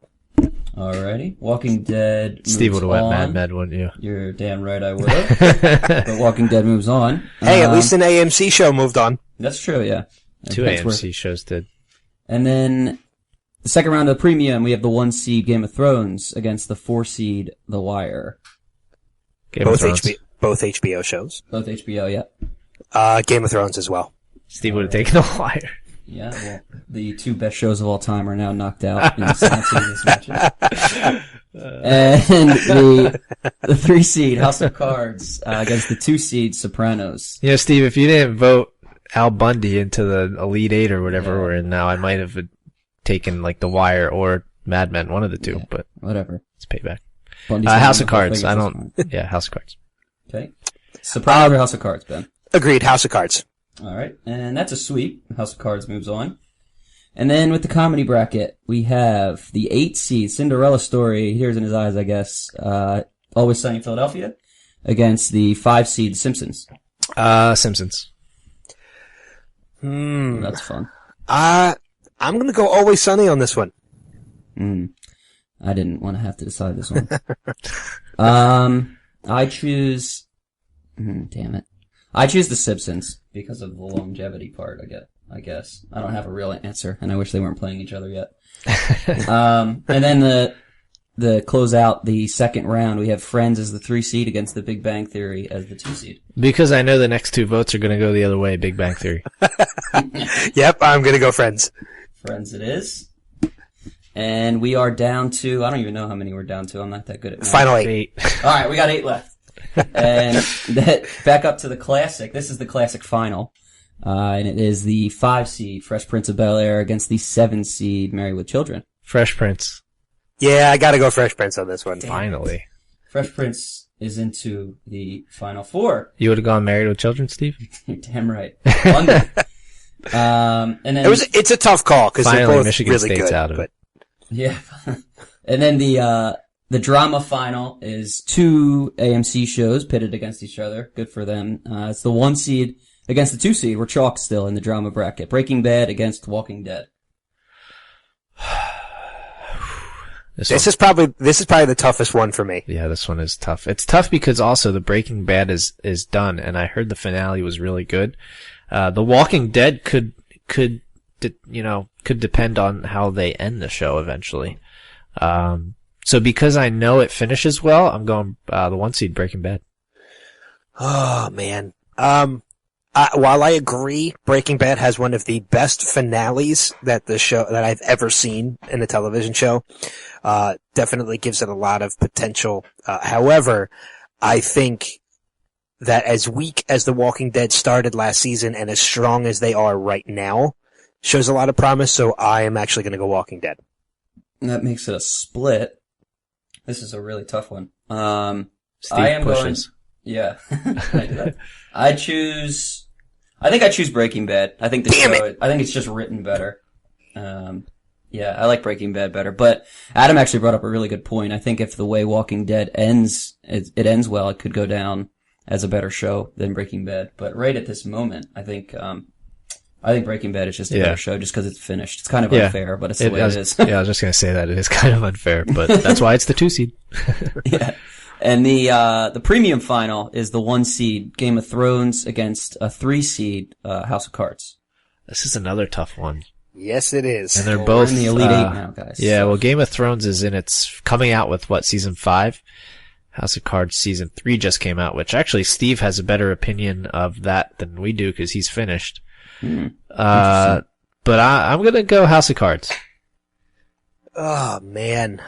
Alrighty. Walking Dead. Steve would have went Mad Men, wouldn't you? You're damn right I would have. But Walking Dead moves on. Hey, at least an AMC show moved on. That's true, yeah. 2 AMC shows did. And then the second round of the premium, we have the 1 seed Game of Thrones against the 4 seed The Wire. Both HBO shows. Both HBO, yeah. Game of Thrones as well. Steve would have taken The Wire. Yeah, well, the 2 best shows of all time are now knocked out in the simultaneous matches. And the 3 seed House of Cards against the 2 seed Sopranos. You know, Steve, if you didn't vote Al Bundy into the Elite 8 or whatever we're in now, I might have taken like The Wire or Mad Men, one of the 2, but whatever. It's payback. House of Cards. I don't. Yeah, House of Cards. Okay. Sopranos or House of Cards, Ben? Agreed. House of Cards. All right, and that's a sweep. House of Cards moves on. And then with the comedy bracket, we have the 8 seed Cinderella Story, Tears in His Eyes, I guess, Always Sunny in Philadelphia, against the 5 seed Simpsons. Simpsons. That's fun. I'm gonna go Always Sunny on this one. I didn't want to have to decide this one. I choose. Damn it. I choose The Simpsons because of the longevity part. I guess I don't have a real answer, and I wish they weren't playing each other yet. And then the close out the second round, we have Friends as the 3 seed against The Big Bang Theory as the 2 seed. Because I know the next 2 votes are going to go the other way. Big Bang Theory. Yep, I'm gonna go Friends. Friends it is. And we are down to, I don't even know how many we're down to. I'm not that good at math. Final 8. All right, we got 8 left. And back up to the classic. This is the classic final. And it is the 5 seed Fresh Prince of Bel-Air against the 7 seed Married with Children. Fresh Prince. Yeah, I gotta go Fresh Prince on this one. Finally. Fresh Prince is into the final 4. You would have gone Married with Children, Steve? You're damn right. And then it's a tough call because they're both Michigan really State's good. out of it. Yeah. And then the drama final is 2 AMC shows pitted against each other. Good for them. It's the 1 seed against the 2 seed. We're chalk still in the drama bracket. Breaking Bad against Walking Dead. This is probably the toughest one for me. Yeah, this one is tough. It's tough because also the Breaking Bad is done, and I heard the finale was really good. The Walking Dead could depend on how they end the show eventually. So because I know it finishes well, I'm going the 1 seed Breaking Bad. Oh man. While I agree, Breaking Bad has one of the best finales that I've ever seen in a television show. Definitely gives it a lot of potential. However, I think that as weak as The Walking Dead started last season and as strong as they are right now, shows a lot of promise. So I am actually going to go Walking Dead. And that makes it a split. This is a really tough one. Steve pushes. Yeah. I think I choose Breaking Bad. I think I think it's just written better. Yeah, I like Breaking Bad better. But Adam actually brought up a really good point. I think if the way Walking Dead ends, it ends well, it could go down as a better show than Breaking Bad. But right at this moment, I think Breaking Bad is just a better show just because it's finished. It's kind of unfair, but it's the way it is. Yeah, I was just going to say that. It is kind of unfair, but that's why it's the 2 seed. Yeah. And the premium final is the 1 seed Game of Thrones against a 3 seed House of Cards. This is another tough one. Yes, it is. And they're both both in the Elite 8 now, guys. Yeah, so. Well, Game of Thrones is in its coming out with season 5. House of Cards season 3 just came out, which actually Steve has a better opinion of that than we do because he's finished. But I'm gonna go House of Cards. Oh man,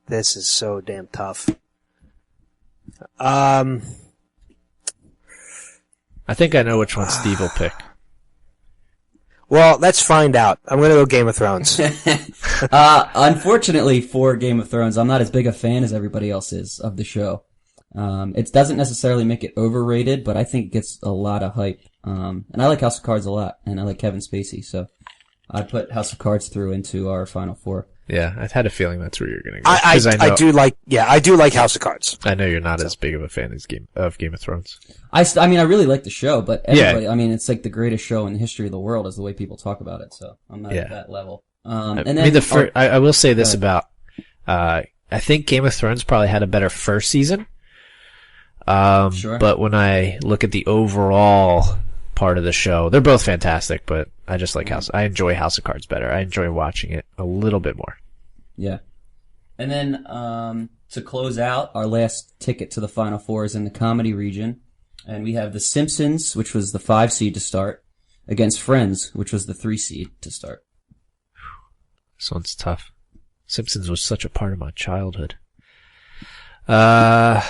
this is so damn tough. I think I know which one Steve will pick. Well, let's find out. I'm gonna go Game of Thrones. Unfortunately for Game of Thrones, I'm not as big a fan as everybody else is of the show. It doesn't necessarily make it overrated, but I think it gets a lot of hype. And I like House of Cards a lot, and I like Kevin Spacey, so I put House of Cards through into our Final Four. Yeah, I had a feeling that's where you're going to go. I do like House of Cards. I know you're not as big of a fan of Game of Thrones. I mean, I really like the show, but everybody, I mean, it's like the greatest show in the history of the world is the way people talk about it, so I'm not at that level. And then I will say this about, I think Game of Thrones probably had a better first season. Sure. But when I look at the overall part of the show, they're both fantastic, but I just like I enjoy House of Cards better. I enjoy watching it a little bit more. Yeah. And then, to close out, our last ticket to the Final Four is in the comedy region. And we have The Simpsons, which was the 5 seed to start, against Friends, which was the 3 seed to start. This one's tough. Simpsons was such a part of my childhood. I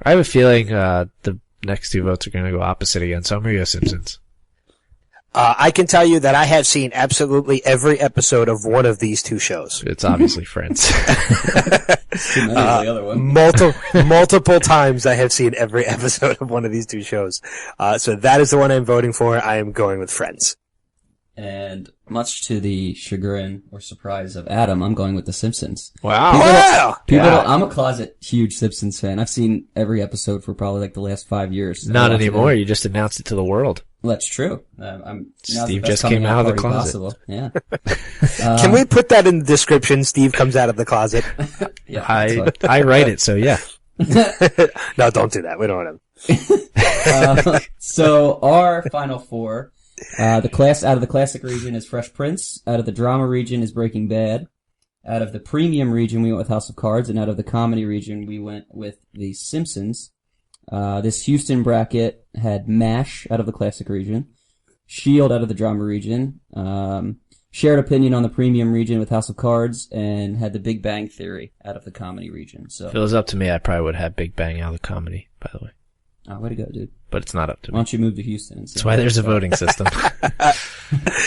have a feeling, the next 2 votes are going to go opposite again, so I'm going to go Simpsons. I can tell you that I have seen absolutely every episode of one of these 2 shows. It's obviously Friends. The other one. Multiple times I have seen every episode of one of these 2 shows. So that is the one I'm voting for. I am going with Friends. And much to the chagrin or surprise of Adam, I'm going with The Simpsons. Wow. I'm a closet huge Simpsons fan. I've seen every episode for probably like the last 5 years. Not anymore. You just announced it to the world. Well, that's true. Steve just came out of the closet. Possible. Yeah. Can we put that in the description? Steve comes out of the closet. Yeah, I write it, so yeah. No, don't do that. We don't want him. So our Final Four, out of the classic region is Fresh Prince. Out of the drama region is Breaking Bad. Out of the premium region, we went with House of Cards. And out of the comedy region, we went with The Simpsons. This Houston bracket had MASH out of the classic region, S.H.I.E.L.D. out of the drama region, shared opinion on the premium region with House of Cards, and had The Big Bang Theory out of the comedy region. So if it was up to me, I probably would have Big Bang out of the comedy, by the way. Oh, way to go, dude. But it's not up to me. Why don't you move to Houston? That's why there's a voting system.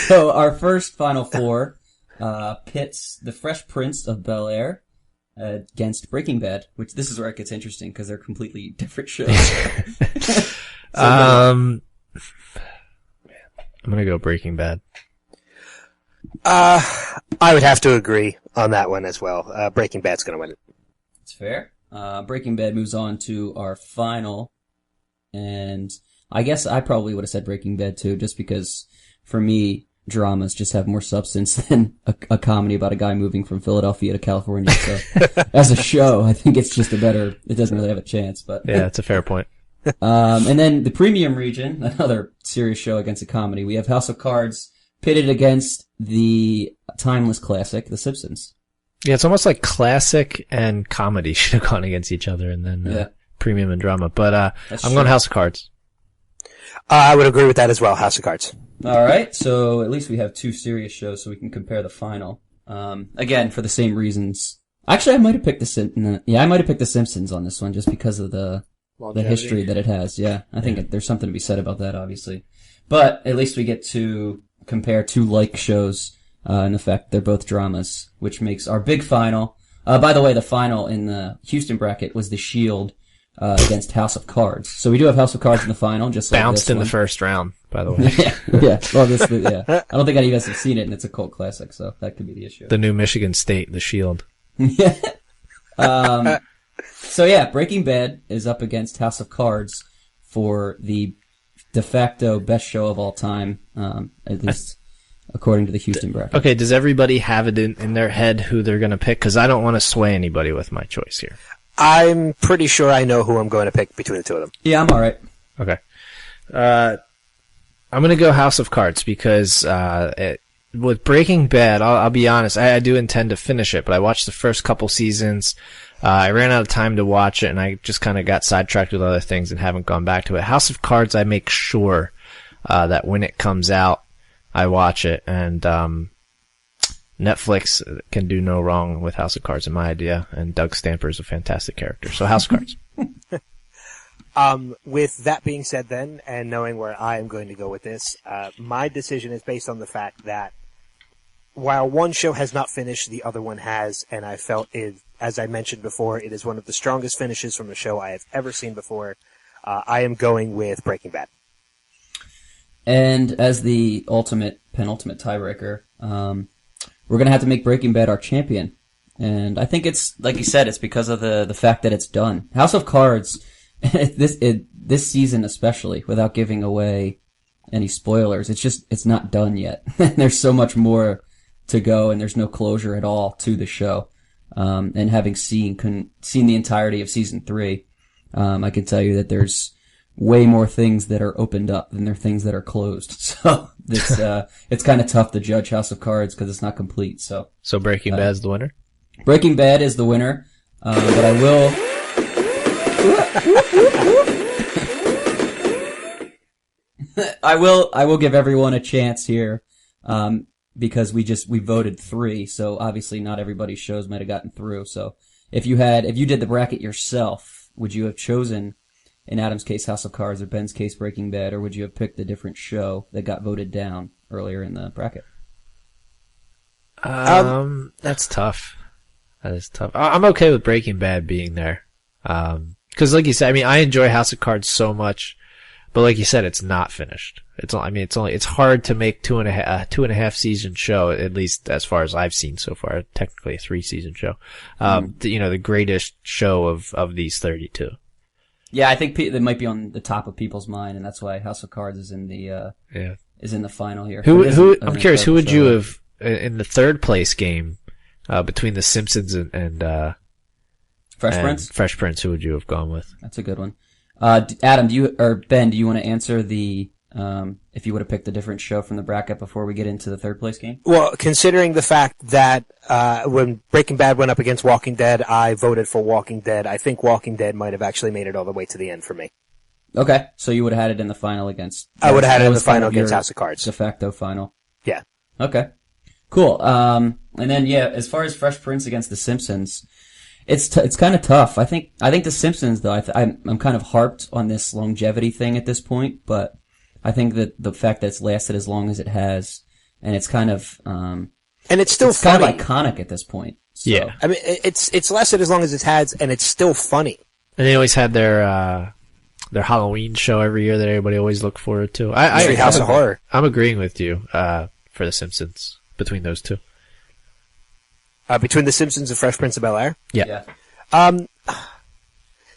So our first Final Four pits The Fresh Prince of Bel-Air against Breaking Bad, which this is where it gets interesting because they're completely different shows. I'm gonna go Breaking Bad. I would have to agree on that one as well. Breaking Bad's gonna win it. It's fair. Breaking Bad moves on to our final, and I guess I probably would have said Breaking Bad too, just because for me, dramas just have more substance than a comedy about a guy moving from Philadelphia to California. So as a show, I think it's just it doesn't really have a chance, but. Yeah, that's a fair point. And then the premium region, another serious show against a comedy. We have House of Cards pitted against the timeless classic, The Simpsons. Yeah, it's almost like classic and comedy should have gone against each other and then, premium and drama. But, I'm going House of Cards. I would agree with that as well, House of Cards. All right, so at least we have 2 serious shows, so we can compare the final. Again, for the same reasons. Actually, I might have picked The Simpsons on this one, just because of the history that it has. Yeah, I think there's something to be said about that, obviously. But at least we get to compare 2 like shows. In effect, they're both dramas, which makes our big final By the way, the final in the Houston bracket was The Shield against House of Cards. So we do have House of Cards in the final, just like Bounced this in one. the first round, by the way. Yeah. Well, yeah. I don't think any of us have seen it, and it's a cult classic, so that could be the issue. The new Michigan State, The Shield. So yeah, Breaking Bad is up against House of Cards for the de facto best show of all time, at least according to the Houston bracket. Okay, does everybody have it in their head who they're going to pick? Because I don't want to sway anybody with my choice here. I'm pretty sure I know who I'm going to pick between the two of them. Yeah, I'm alright. Okay. I'm going to go House of Cards because with Breaking Bad, I'll be honest, I do intend to finish it, but I watched the first couple seasons. I ran out of time to watch it, and I just kind of got sidetracked with other things and haven't gone back to it. House of Cards, I make sure that when it comes out, I watch it, and Netflix can do no wrong with House of Cards, in my idea, and Doug Stamper is a fantastic character. So House of Cards. With that being said then, and knowing where I am going to go with this, my decision is based on the fact that while one show has not finished, the other one has, and I felt it, as I mentioned before, it is one of the strongest finishes from a show I have ever seen before. I am going with Breaking Bad. And as the penultimate tiebreaker, we're going to have to make Breaking Bad our champion. And I think it's, like you said, it's because of the fact that it's done. House of Cards, this season especially, without giving away any spoilers, it's not done yet. There's so much more to go, and there's no closure at all to the show. And having seen the entirety of season 3, I can tell you that there's way more things that are opened up than there are things that are closed. So it's kind of tough to judge House of Cards because it's not complete. So Breaking Bad's the winner? Breaking Bad is the winner, but I will give everyone a chance here, because we voted 3, so obviously not everybody's shows might have gotten through. So if you did the bracket yourself, would you have chosen, in Adam's case, House of Cards, or Ben's case, Breaking Bad, or would you have picked a different show that got voted down earlier in the bracket? That's tough. That is tough. I'm okay with Breaking Bad being there. Cause like you said, I mean, I enjoy House of Cards so much, but like you said, it's not finished. It's hard to make two and a half season show, at least as far as I've seen so far, technically a 3-season show. The greatest show of these 32. Yeah, I think that might be on the top of people's mind, and that's why House of Cards is in the final here. I'm curious, who would you have in the third place game between The Simpsons and Fresh Prince? Fresh Prince, who would you have gone with? That's a good one. Adam, Ben, do you want to answer if you would have picked a different show from the bracket before we get into the third place game? Well, considering the fact that when Breaking Bad went up against Walking Dead, I voted for Walking Dead. I think Walking Dead might have actually made it all the way to the end for me. Okay, so you would have had it in the final against... I would have had it in the final against House of Cards. De facto final. Yeah. Okay. Cool. And then, as far as Fresh Prince against The Simpsons, it's kind of tough. I think The Simpsons, though, I'm kind of harped on this longevity thing at this point, but I think that the fact that it's lasted as long as it has, and it's kind of... and it's still funny. Kind of iconic at this point. So. Yeah. I mean, it's lasted as long as it has, and it's still funny. And they always had their Halloween show every year that everybody always looked forward to. House of Horror. I'm agreeing with you for The Simpsons between those two. Between The Simpsons and Fresh Prince of Bel-Air? Yeah.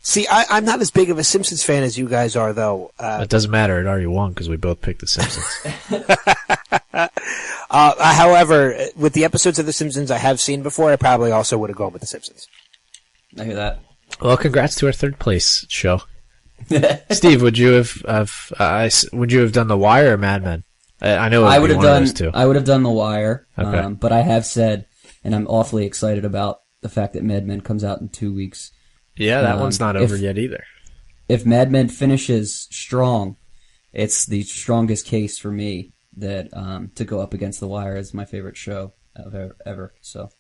See, I'm not as big of a Simpsons fan as you guys are, though. It doesn't matter. It already won because we both picked The Simpsons. However, with the episodes of The Simpsons I have seen before, I probably also would have gone with The Simpsons. I hear that. Well, congrats to our third place show. Steve, would you have done The Wire or Mad Men? I know I would have done those two. I would have done The Wire. Okay. But I have said, and I'm awfully excited about the fact that Mad Men comes out in 2 weeks. Yeah, that one's not over yet either. If Mad Men finishes strong, it's the strongest case for me that to go up against The Wire as my favorite show ever. So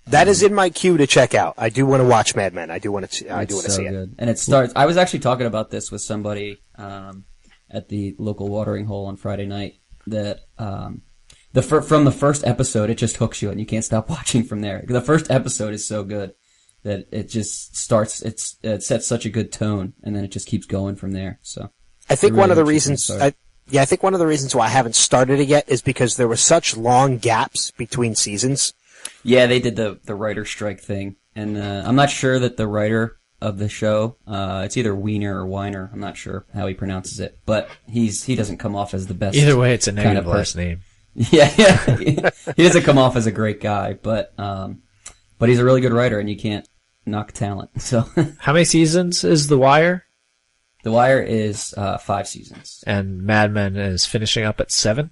that is in my queue to check out. I do want to watch Mad Men. I do want to see it. And it starts. I was actually talking about this with somebody at the local watering hole on Friday night. That From the first episode, it just hooks you and you can't stop watching from there. The first episode is so good that it just starts, it sets such a good tone, and then it just keeps going from there. So I think one of the reasons, I think one of the reasons why I haven't started it yet is because there were such long gaps between seasons. Yeah, they did the writer strike thing, and I'm not sure that the writer of the show, it's either Wiener or Weiner, I'm not sure how he pronounces it, but he doesn't come off as the best. Either way, it's a negative kind of last name. Yeah. He doesn't come off as a great guy, but he's a really good writer, and you can't knock talent. So, how many seasons is The Wire? The Wire is 5 seasons, and Mad Men is finishing up at 7.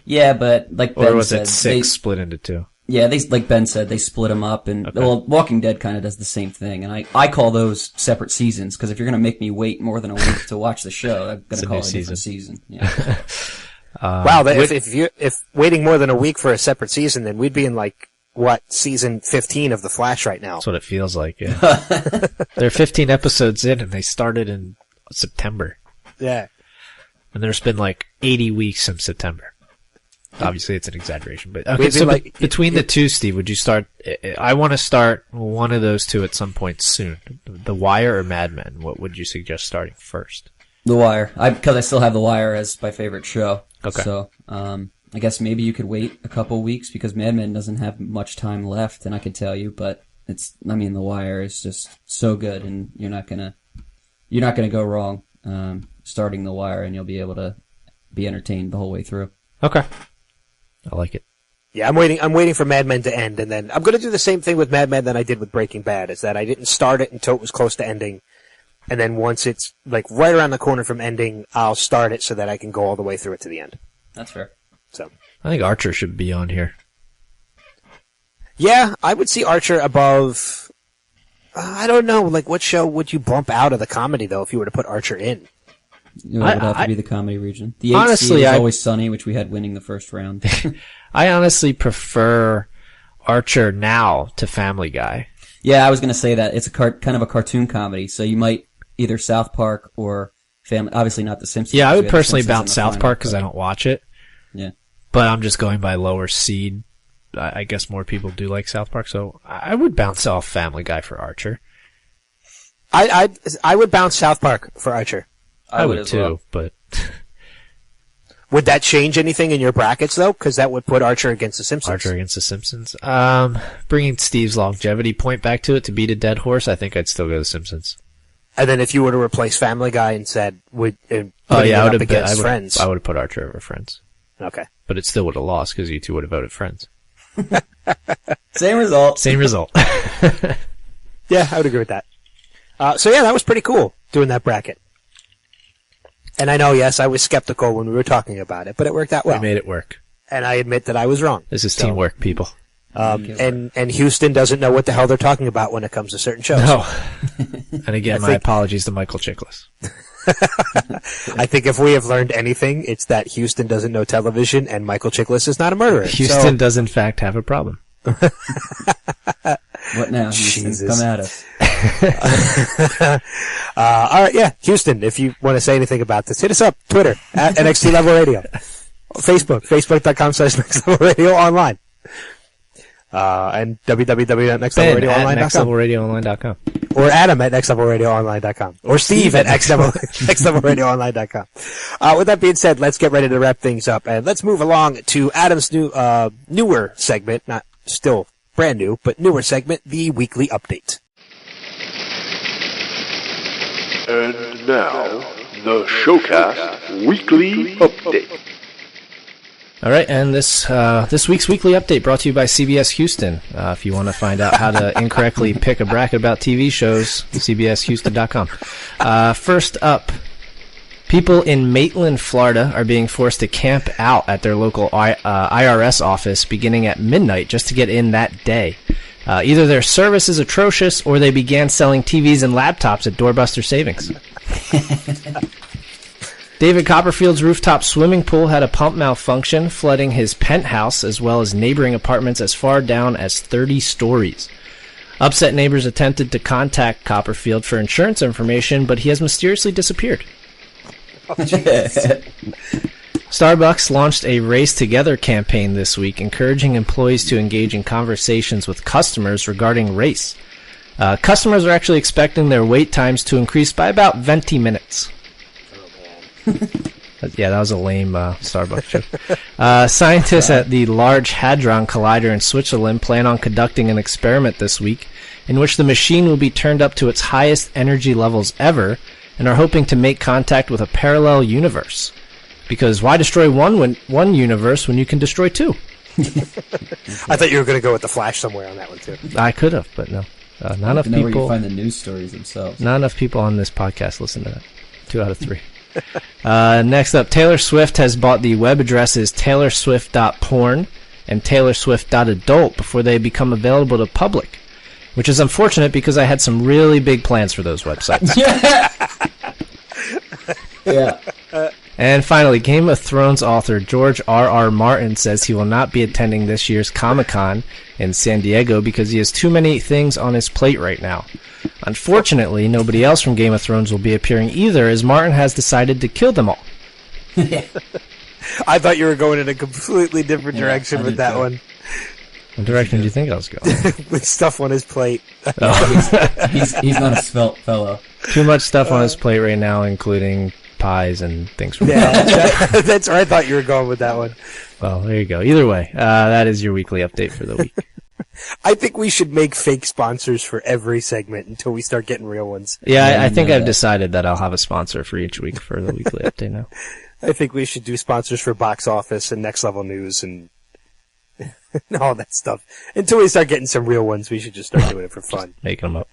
Yeah, but like Ben or was said, it 6 split into 2? Yeah, like Ben said, they split them up, and well, Walking Dead kind of does the same thing, and I call those separate seasons because if you're going to make me wait more than a week to watch the show, I'm going to call it a different season. Yeah. Wow, if waiting more than a week for a separate season, then we'd be in season 15 of The Flash right now. That's what it feels like. Yeah, they're 15 episodes in, and they started in September. Yeah, and there's been 80 weeks since September. Obviously, it's an exaggeration, but okay. So between the two, Steve, would you start? I want to start one of those two at some point soon. The Wire or Mad Men? What would you suggest starting first? The Wire, because I still have The Wire as my favorite show. Okay. So, I guess maybe you could wait a couple weeks because Mad Men doesn't have much time left, and I could tell you, but The Wire is just so good, and you're not gonna go wrong starting The Wire, and you'll be able to be entertained the whole way through. Okay. I like it. Yeah, I'm waiting for Mad Men to end, and then I'm going to do the same thing with Mad Men that I did with Breaking Bad, is that I didn't start it until it was close to ending, and then once it's right around the corner from ending, I'll start it so that I can go all the way through it to the end. That's fair. So I think Archer should be on here. Yeah, I would see Archer above. I don't know, what show would you bump out of the comedy though if you were to put Archer in? It would have to be the comedy region. The honestly, is Always Sunny, which we had winning the first round. I honestly prefer Archer now to Family Guy. Yeah, I was going to say that. It's kind of a cartoon comedy, so you might either South Park or Family. Obviously not The Simpsons. Yeah, I would personally bounce South Park because I don't watch it. Yeah. But I'm just going by lower seed. I guess more people do like South Park, so I would bounce off Family Guy for Archer. I would bounce South Park for Archer. I would too, well. But would that change anything in your brackets though? Because that would put Archer against The Simpsons. Archer against The Simpsons. Bringing Steve's longevity point back to it to beat a dead horse, I think I'd still go The Simpsons. And then if you were to replace Family Guy and said, I would have put Archer over Friends. Okay. But it still would have lost because you two would have voted Friends. Same result. Same result. Yeah, I would agree with that. So yeah, that was pretty cool doing that bracket. And I know, yes, I was skeptical when we were talking about it, but it worked out well. We made it work. And I admit that I was wrong. This is teamwork, people. And Houston doesn't know what the hell they're talking about when it comes to certain shows. No. And again, my apologies to Michael Chiklis. I think if we have learned anything, it's that Houston doesn't know television and Michael Chiklis is not a murderer. Houston does, in fact, have a problem. What now, Houston? Jesus. Come at us. All right, yeah, Houston, if you want to say anything about this, hit us up, Twitter, at NXT Level Radio. Facebook, facebook.com/NextLevelRadio online. And www.nextlevelradioonline.com. Or Adam at nextlevelradioonline.com. Or Steve at nextlevelradioonline.com. With that being said, let's get ready to wrap things up, and let's move along to Adam's newer segment, not still brand new, but newer segment, the Weekly Update. And now, the Showcast Weekly Update. All right, and this week's Weekly Update brought to you by CBS Houston. If you want to find out how to incorrectly pick a bracket about TV shows, cbshouston.com. First up, people in Maitland, Florida are being forced to camp out at their local IRS office beginning at midnight just to get in that day. Either their service is atrocious or they began selling TVs and laptops at Doorbuster Savings. David Copperfield's rooftop swimming pool had a pump malfunction, flooding his penthouse as well as neighboring apartments as far down as 30 stories. Upset neighbors attempted to contact Copperfield for insurance information, but he has mysteriously disappeared. Starbucks launched a Race Together campaign this week, encouraging employees to engage in conversations with customers regarding race. Customers are actually expecting their wait times to increase by about 20 minutes. Oh, man. Yeah, that was a lame Starbucks joke. Scientists at the Large Hadron Collider in Switzerland plan on conducting an experiment this week in which the machine will be turned up to its highest energy levels ever and are hoping to make contact with a parallel universe. Because why destroy one universe when you can destroy two? I thought you were going to go with the Flash somewhere on that one, too. I could have, but no. Not enough people. Where you find the news stories themselves. Not enough people on this podcast listen to that. 2 out of 3. Next up, Taylor Swift has bought the web addresses taylorswift.porn and taylorswift.adult before they become available to public, which is unfortunate because I had some really big plans for those websites. Yeah. And finally, Game of Thrones author George R.R. Martin says he will not be attending this year's Comic-Con in San Diego because he has too many things on his plate right now. Unfortunately, nobody else from Game of Thrones will be appearing either, as Martin has decided to kill them all. I thought you were going in a completely different direction with that one. What direction do you think I was going? With stuff on his plate. Oh. he's not a svelte fellow. Too much stuff on his plate right now, including pies and things from that's where I thought you were going with that one. Well, there you go. Either way, that is your weekly update for the week. I think we should make fake sponsors for every segment until we start getting real ones. Yeah, I think I've decided that I'll have a sponsor for each week for the weekly update now. I think we should do sponsors for Box Office and Next Level News and all that stuff. Until we start getting some real ones, we should just start doing it for fun. Making them up.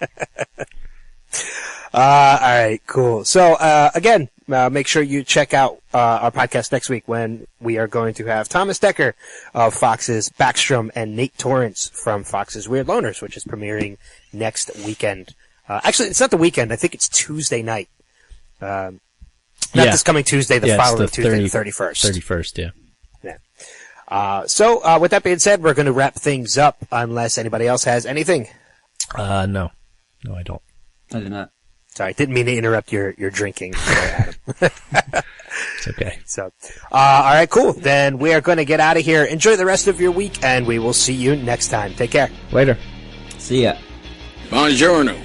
All right, cool. So, again, make sure you check out our podcast next week when we are going to have Thomas Decker of Fox's Backstrom and Nate Torrance from Fox's Weird Loners, which is premiering next weekend. Actually, it's not the weekend. I think it's Tuesday night. Not this coming Tuesday, the following Tuesday, the 31st. 31st, yeah. So, with that being said, we're going to wrap things up unless anybody else has anything. No. No, I don't. I do not. Sorry, didn't mean to interrupt your drinking, Adam. It's okay. So, all right, cool. Then we are going to get out of here. Enjoy the rest of your week, and we will see you next time. Take care. Later. See ya. Buongiorno.